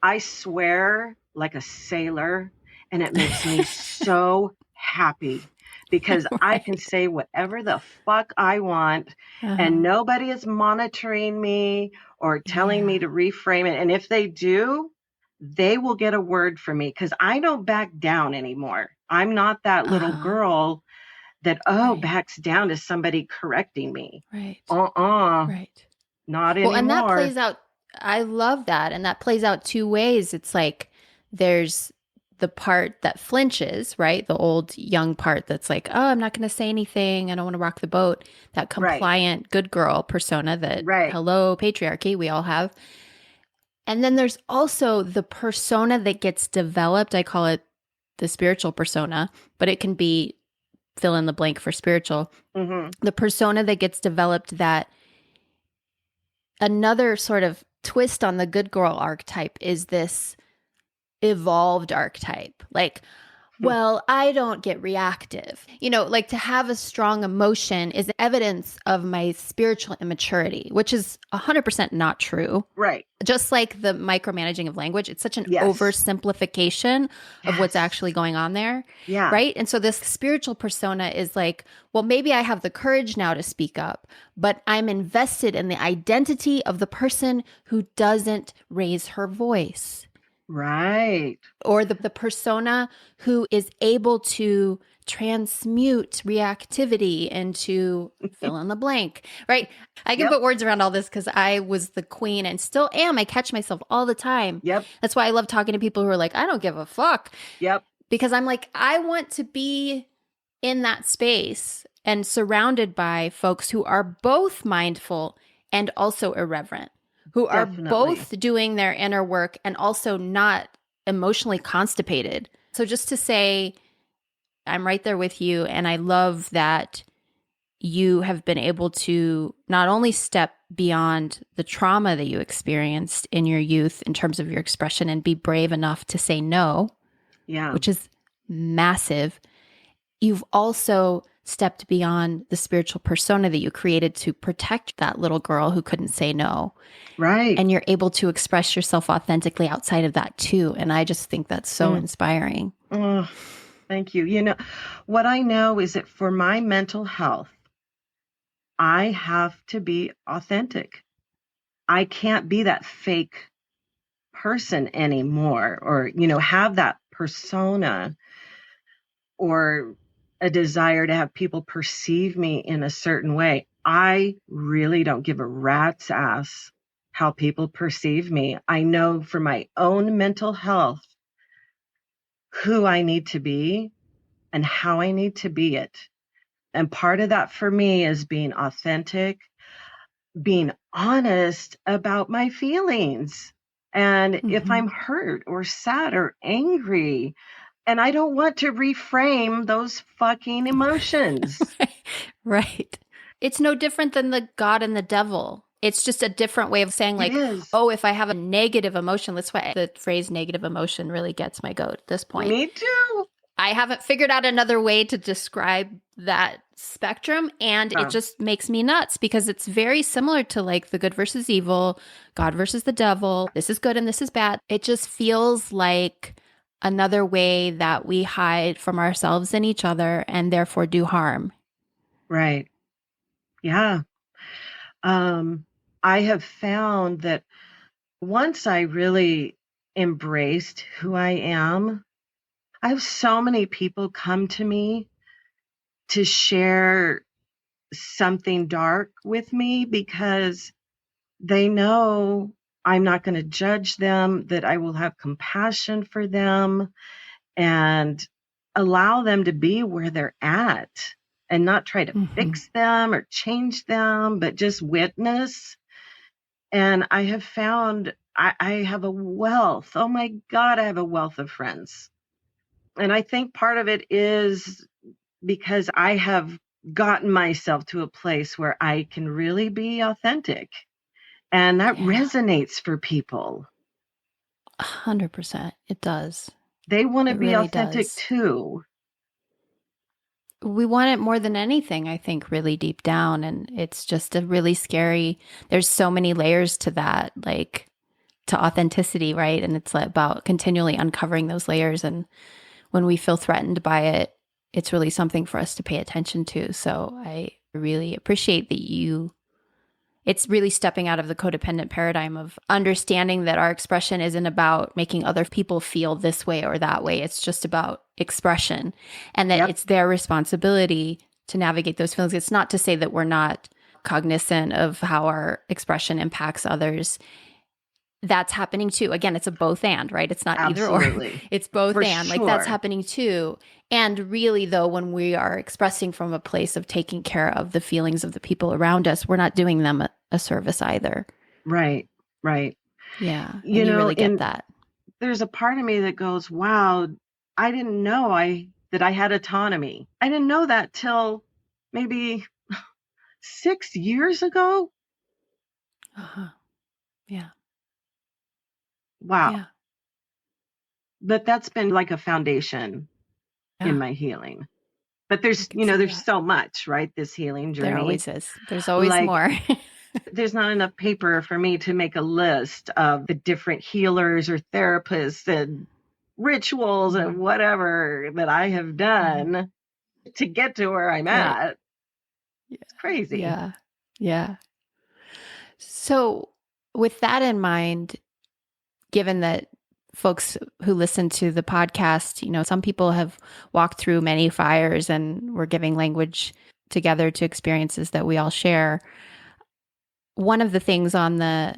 I swear like a sailor, and it makes me so happy because I can say whatever the fuck I want and nobody is monitoring me or telling me to reframe it. And if they do, they will get a word from me because I don't back down anymore. I'm not that little girl that, backs down to somebody correcting me. Right. Not anymore. Well, and that plays out, I love that. And that plays out 2 ways. It's like there's the part that flinches, right? The old young part that's like, oh, I'm not going to say anything. I don't want to rock the boat. That compliant good girl persona that, hello, patriarchy, we all have. And then there's also the persona that gets developed. I call it the spiritual persona, but it can be fill in the blank for spiritual. The persona that gets developed, that another sort of twist on the good girl archetype is this evolved archetype. Like, well, I don't get reactive. To have a strong emotion is evidence of my spiritual immaturity, which is 100% not true. Right. Just like the micromanaging of language, it's such an oversimplification of what's actually going on there. Yeah. Right. And so this spiritual persona is like, well, maybe I have the courage now to speak up, but I'm invested in the identity of the person who doesn't raise her voice. Right. Or the persona who is able to transmute reactivity into fill in the blank, right? I can Yep. put words around all this because I was the queen and still am. I catch myself all the time. Yep. That's why I love talking to people who are like, I don't give a fuck. Yep. Because I'm like, I want to be in that space and surrounded by folks who are both mindful and also irreverent, who are Definitely. both doing their inner work and also not emotionally constipated. So just to say, I'm right there with you. And I love that you have been able to not only step beyond the trauma that you experienced in your youth in terms of your expression and be brave enough to say no, Yeah. which is massive. You've also stepped beyond the spiritual persona that you created to protect that little girl who couldn't say no. Right. And you're able to express yourself authentically outside of that too. And I just think that's so inspiring. Oh, thank you. You know, what I know is that for my mental health, I have to be authentic. I can't be that fake person anymore, or, have that persona or a desire to have people perceive me in a certain way. I really don't give a rat's ass how people perceive me. I know for my own mental health who I need to be and how I need to be it. And part of that for me is being authentic, being honest about my feelings. And if I'm hurt or sad or angry, and I don't want to reframe those fucking emotions. Right. It's no different than the God and the devil. It's just a different way of saying, like, oh, if I have a negative emotion, that's why the phrase negative emotion really gets my goat at this point. Me too. I haven't figured out another way to describe that spectrum, and it just makes me nuts because it's very similar to like the good versus evil, God versus the devil. This is good and this is bad. It just feels like another way that we hide from ourselves and each other and therefore do harm. Right. Yeah. I have found that once I really embraced who I am, I have so many people come to me to share something dark with me because they know I'm not going to judge them, that I will have compassion for them and allow them to be where they're at and not try to fix them or change them, but just witness. And I have found I have a wealth. Oh my God, I have a wealth of friends. And I think part of it is because I have gotten myself to a place where I can really be authentic. And that resonates for people. 100%. It does. They want to It be really authentic does. too. We want it more than anything, I think, really deep down. And it's just a really scary, there's so many layers to that, like to authenticity, right? And it's about continually uncovering those layers. And when we feel threatened by it, it's really something for us to pay attention to. So I really appreciate that it's really stepping out of the codependent paradigm of understanding that our expression isn't about making other people feel this way or that way. It's just about expression and that it's their responsibility to navigate those feelings. It's not to say that we're not cognizant of how our expression impacts others. That's happening too. Again, it's a both and, right? It's not either or. It's both and. Like that's happening too. And really, though, when we are expressing from a place of taking care of the feelings of the people around us, we're not doing them a service either. Right, right. Yeah. You really get that. There's a part of me that goes, wow, I didn't know that I had autonomy. I didn't know that till maybe 6 years ago. Yeah. Wow. Yeah. But that's been like a foundation in my healing. But there's so much, right? This healing journey. There always is. There's always more. There's not enough paper for me to make a list of the different healers or therapists and rituals and whatever that I have done to get to where I'm at. It's crazy. Yeah. Yeah. So with that in mind, given that folks who listen to the podcast, some people have walked through many fires, and we're giving language together to experiences that we all share. One of the things on the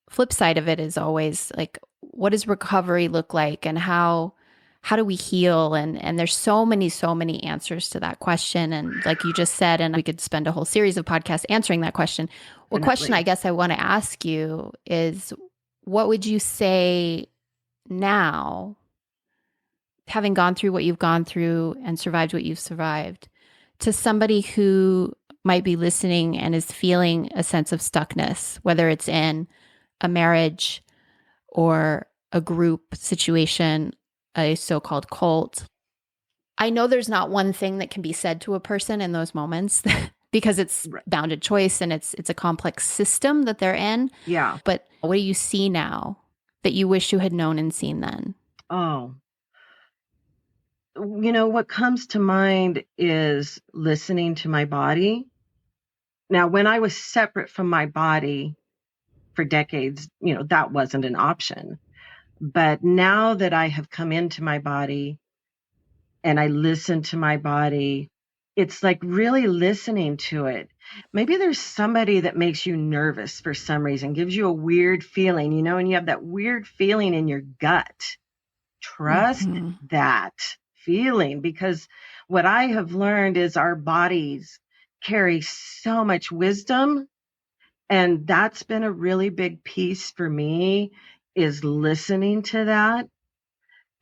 flip side of it is always like, what does recovery look like, and how do we heal? And there's so many answers to that question. And like you just said, and we could spend a whole series of podcasts answering that question. Well, question I guess I want to ask you is, what would you say now, having gone through what you've gone through and survived what you've survived, to somebody who might be listening and is feeling a sense of stuckness, whether it's in a marriage or a group situation, a so-called cult? I know there's not one thing that can be said to a person in those moments because it's bounded choice and it's a complex system that they're in. Yeah. But what do you see now that you wish you had known and seen then? Oh, what comes to mind is listening to my body. Now, when I was separate from my body for decades, that wasn't an option. But now that I have come into my body and I listen to my body, it's like really listening to it. Maybe there's somebody that makes you nervous for some reason, gives you a weird feeling, and you have that weird feeling in your gut. Trust that feeling, because what I have learned is our bodies carry so much wisdom. And that's been a really big piece for me, is listening to that.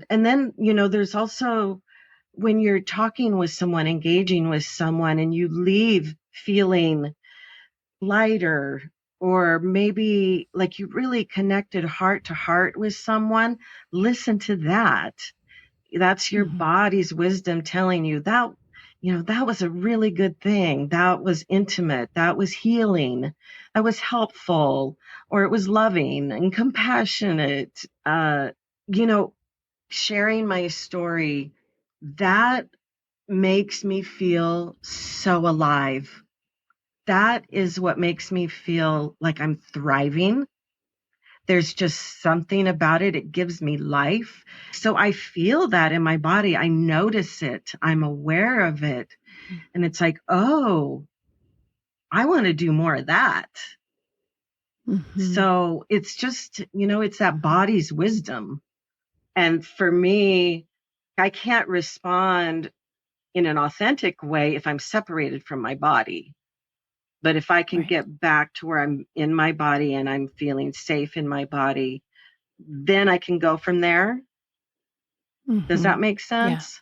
And then, there's also when you're talking with someone, engaging with someone, and you leave feeling lighter, or maybe like you really connected heart to heart with someone, listen to that. That's your body's wisdom telling you that, that was a really good thing. That was intimate. That was healing. That was helpful, or it was loving and compassionate. Sharing my story, that makes me feel so alive. That is what makes me feel like I'm thriving. There's just something about it. It gives me life. So I feel that in my body. I notice it. I'm aware of it. And it's like, oh, I want to do more of that. So it's just, it's that body's wisdom. And for me, I can't respond in an authentic way if I'm separated from my body. But if I can get back to where I'm in my body and I'm feeling safe in my body, then I can go from there. Does that make sense?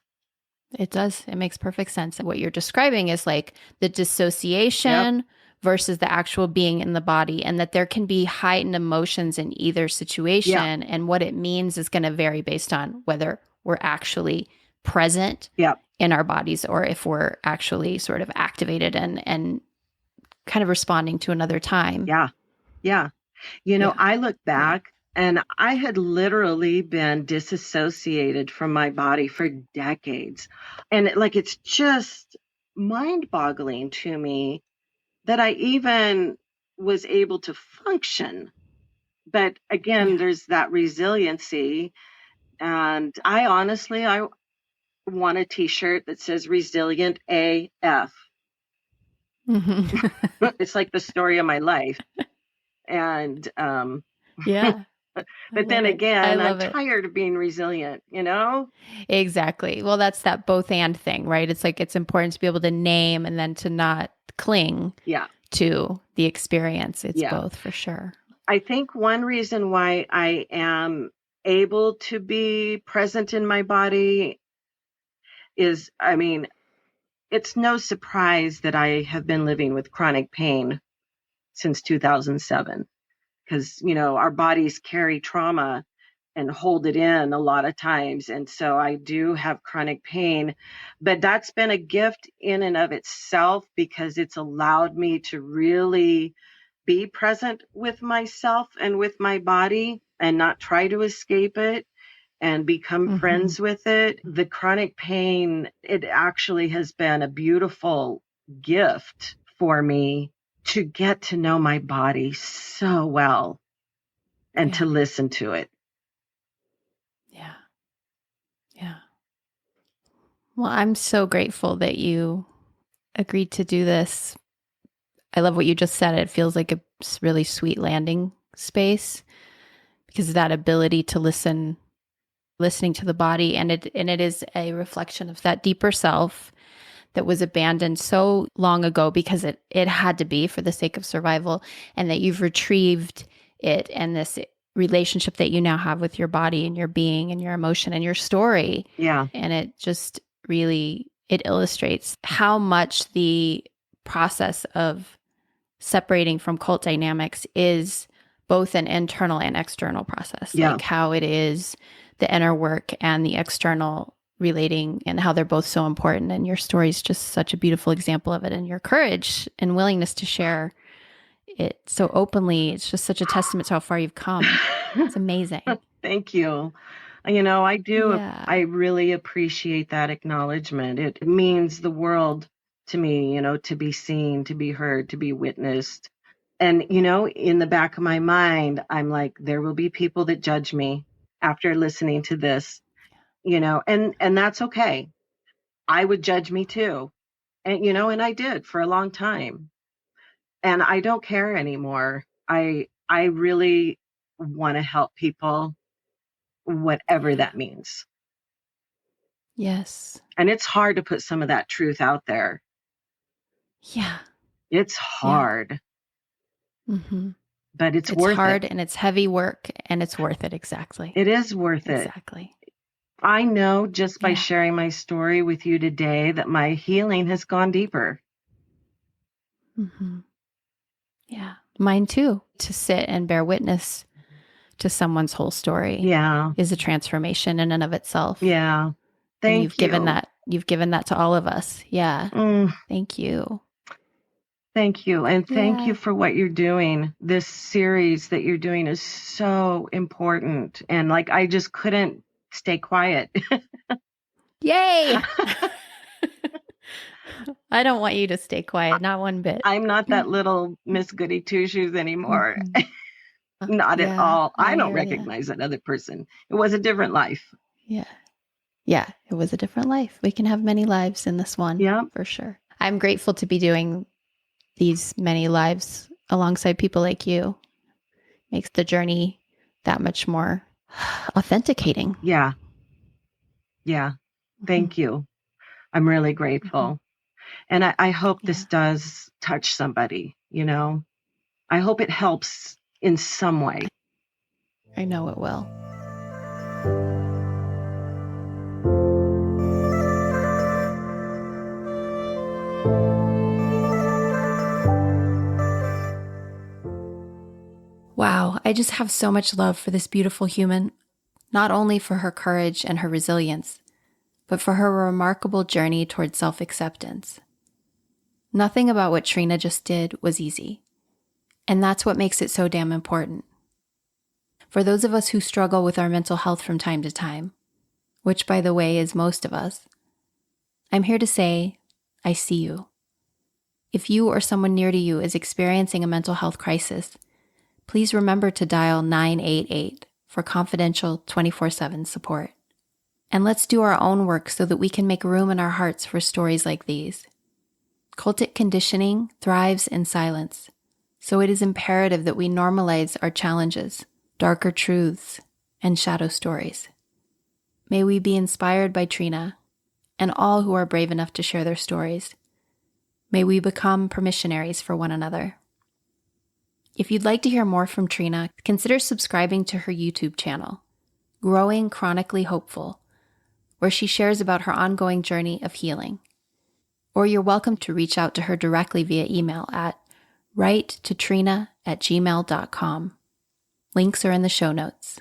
Yeah, it does. It makes perfect sense. What you're describing is like the dissociation versus the actual being in the body, and that there can be heightened emotions in either situation. And what it means is going to vary based on whether we're actually present in our bodies, or if we're actually sort of activated and kind of responding to another time. Yeah. I look back and I had literally been disassociated from my body for decades. And it's just mind-boggling to me that I even was able to function. But again, there's that resiliency. And I want a t-shirt that says resilient AF. It's like the story of my life. And but then again, I'm tired of being resilient, Exactly. Well, that's that both and thing, right? It's like, it's important to be able to name and then to not cling to the experience. It's both, for sure. I think one reason why I am able to be present in my body is, it's no surprise that I have been living with chronic pain since 2007, because, our bodies carry trauma and hold it in a lot of times. And so I do have chronic pain, but that's been a gift in and of itself, because it's allowed me to really be present with myself and with my body and not try to escape it and become friends with it. The chronic pain, it actually has been a beautiful gift for me to get to know my body so well and to listen to it. Well, I'm so grateful that you agreed to do this. I love what you just said. It feels like a really sweet landing space because of that ability to listening to the body. And it is a reflection of that deeper self that was abandoned so long ago because it had to be for the sake of survival, and that you've retrieved it, and this relationship that you now have with your body and your being and your emotion and your story. Yeah. And it just really, it illustrates how much the process of separating from cult dynamics is both an internal and external process. Yeah. Like how it is the inner work and the external relating, and how they're both so important. And your story is just such a beautiful example of it, and your courage and willingness to share it so openly. It's just such a testament to how far you've come. It's amazing. Thank you. I do. Yeah. I really appreciate that acknowledgement. It means the world to me, to be seen, to be heard, to be witnessed. And, in the back of my mind, I'm like, there will be people that judge me after listening to this, and that's okay. I would judge me too. And I did for a long time. And I don't care anymore. I really want to help people, whatever that means. Yes. And it's hard to put some of that truth out there. Yeah. It's hard. Yeah. Mm-hmm. But it's worth it. It's hard and it's heavy work, and it's worth it. Exactly. It is worth it. Exactly. I know just by sharing my story with you today that my healing has gone deeper. Mm-hmm. Yeah. Mine too. To sit and bear witness to someone's whole story is a transformation in and of itself. Yeah. Thank you. You've given that to all of us. Yeah. Thank you. Thank you. And thank you for what you're doing. This series that you're doing is so important. And I just couldn't stay quiet. Yay. I don't want you to stay quiet. Not one bit. I'm not that little Miss Goody Two-Shoes anymore. Not at all. I don't recognize that other person. It was a different life. Yeah. Yeah. It was a different life. We can have many lives in this one. Yeah. For sure. I'm grateful to be doing these many lives alongside people like you. Makes the journey that much more authenticating. Yeah. Yeah. Thank you. I'm really grateful. And I hope this does touch somebody, I hope it helps in some way. I know it will. Wow, I just have so much love for this beautiful human, not only for her courage and her resilience, but for her remarkable journey towards self-acceptance. Nothing about what Trina just did was easy, and that's what makes it so damn important. For those of us who struggle with our mental health from time to time, which, by the way, is most of us, I'm here to say, I see you. If you or someone near to you is experiencing a mental health crisis, please remember to dial 988 for confidential 24/7 support. And let's do our own work so that we can make room in our hearts for stories like these. Cultic conditioning thrives in silence, so it is imperative that we normalize our challenges, darker truths, and shadow stories. May we be inspired by Trina and all who are brave enough to share their stories. May we become permissionaries for one another. If you'd like to hear more from Trina, consider subscribing to her YouTube channel, Growing Chronically Hopeful, where she shares about her ongoing journey of healing. Or you're welcome to reach out to her directly via email at writetotrina@gmail.com. Links are in the show notes.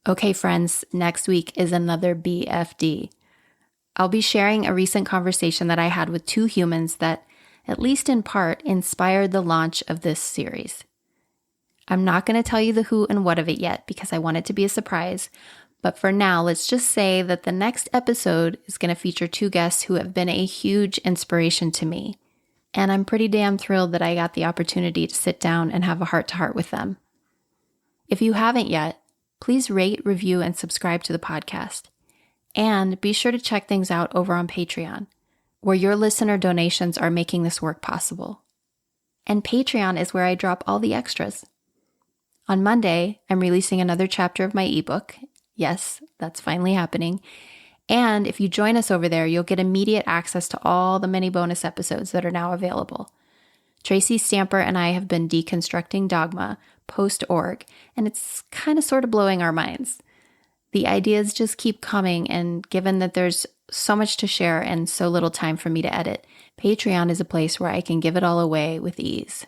Okay, friends, next week is another BFD. I'll be sharing a recent conversation that I had with two humans that, at least in part, inspired the launch of this series. I'm not going to tell you the who and what of it yet because I want it to be a surprise, but for now, let's just say that the next episode is going to feature two guests who have been a huge inspiration to me, and I'm pretty damn thrilled that I got the opportunity to sit down and have a heart-to-heart with them. If you haven't yet, please rate, review, and subscribe to the podcast. And be sure to check things out over on Patreon, where your listener donations are making this work possible. And Patreon is where I drop all the extras. On Monday, I'm releasing another chapter of my ebook. Yes, that's finally happening. And if you join us over there, you'll get immediate access to all the many bonus episodes that are now available. Tracy Stamper and I have been deconstructing dogma post-org, and it's kind of sort of blowing our minds. The ideas just keep coming, and given that there's so much to share and so little time for me to edit, Patreon is a place where I can give it all away with ease.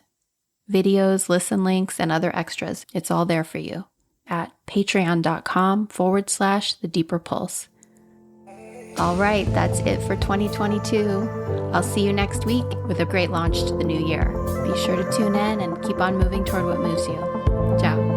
Videos, listen links, and other extras, it's all there for you at patreon.com/The Deeper Pulse. All right, that's it for 2022. I'll see you next week with a great launch to the new year. Be sure to tune in and keep on moving toward what moves you. Ciao.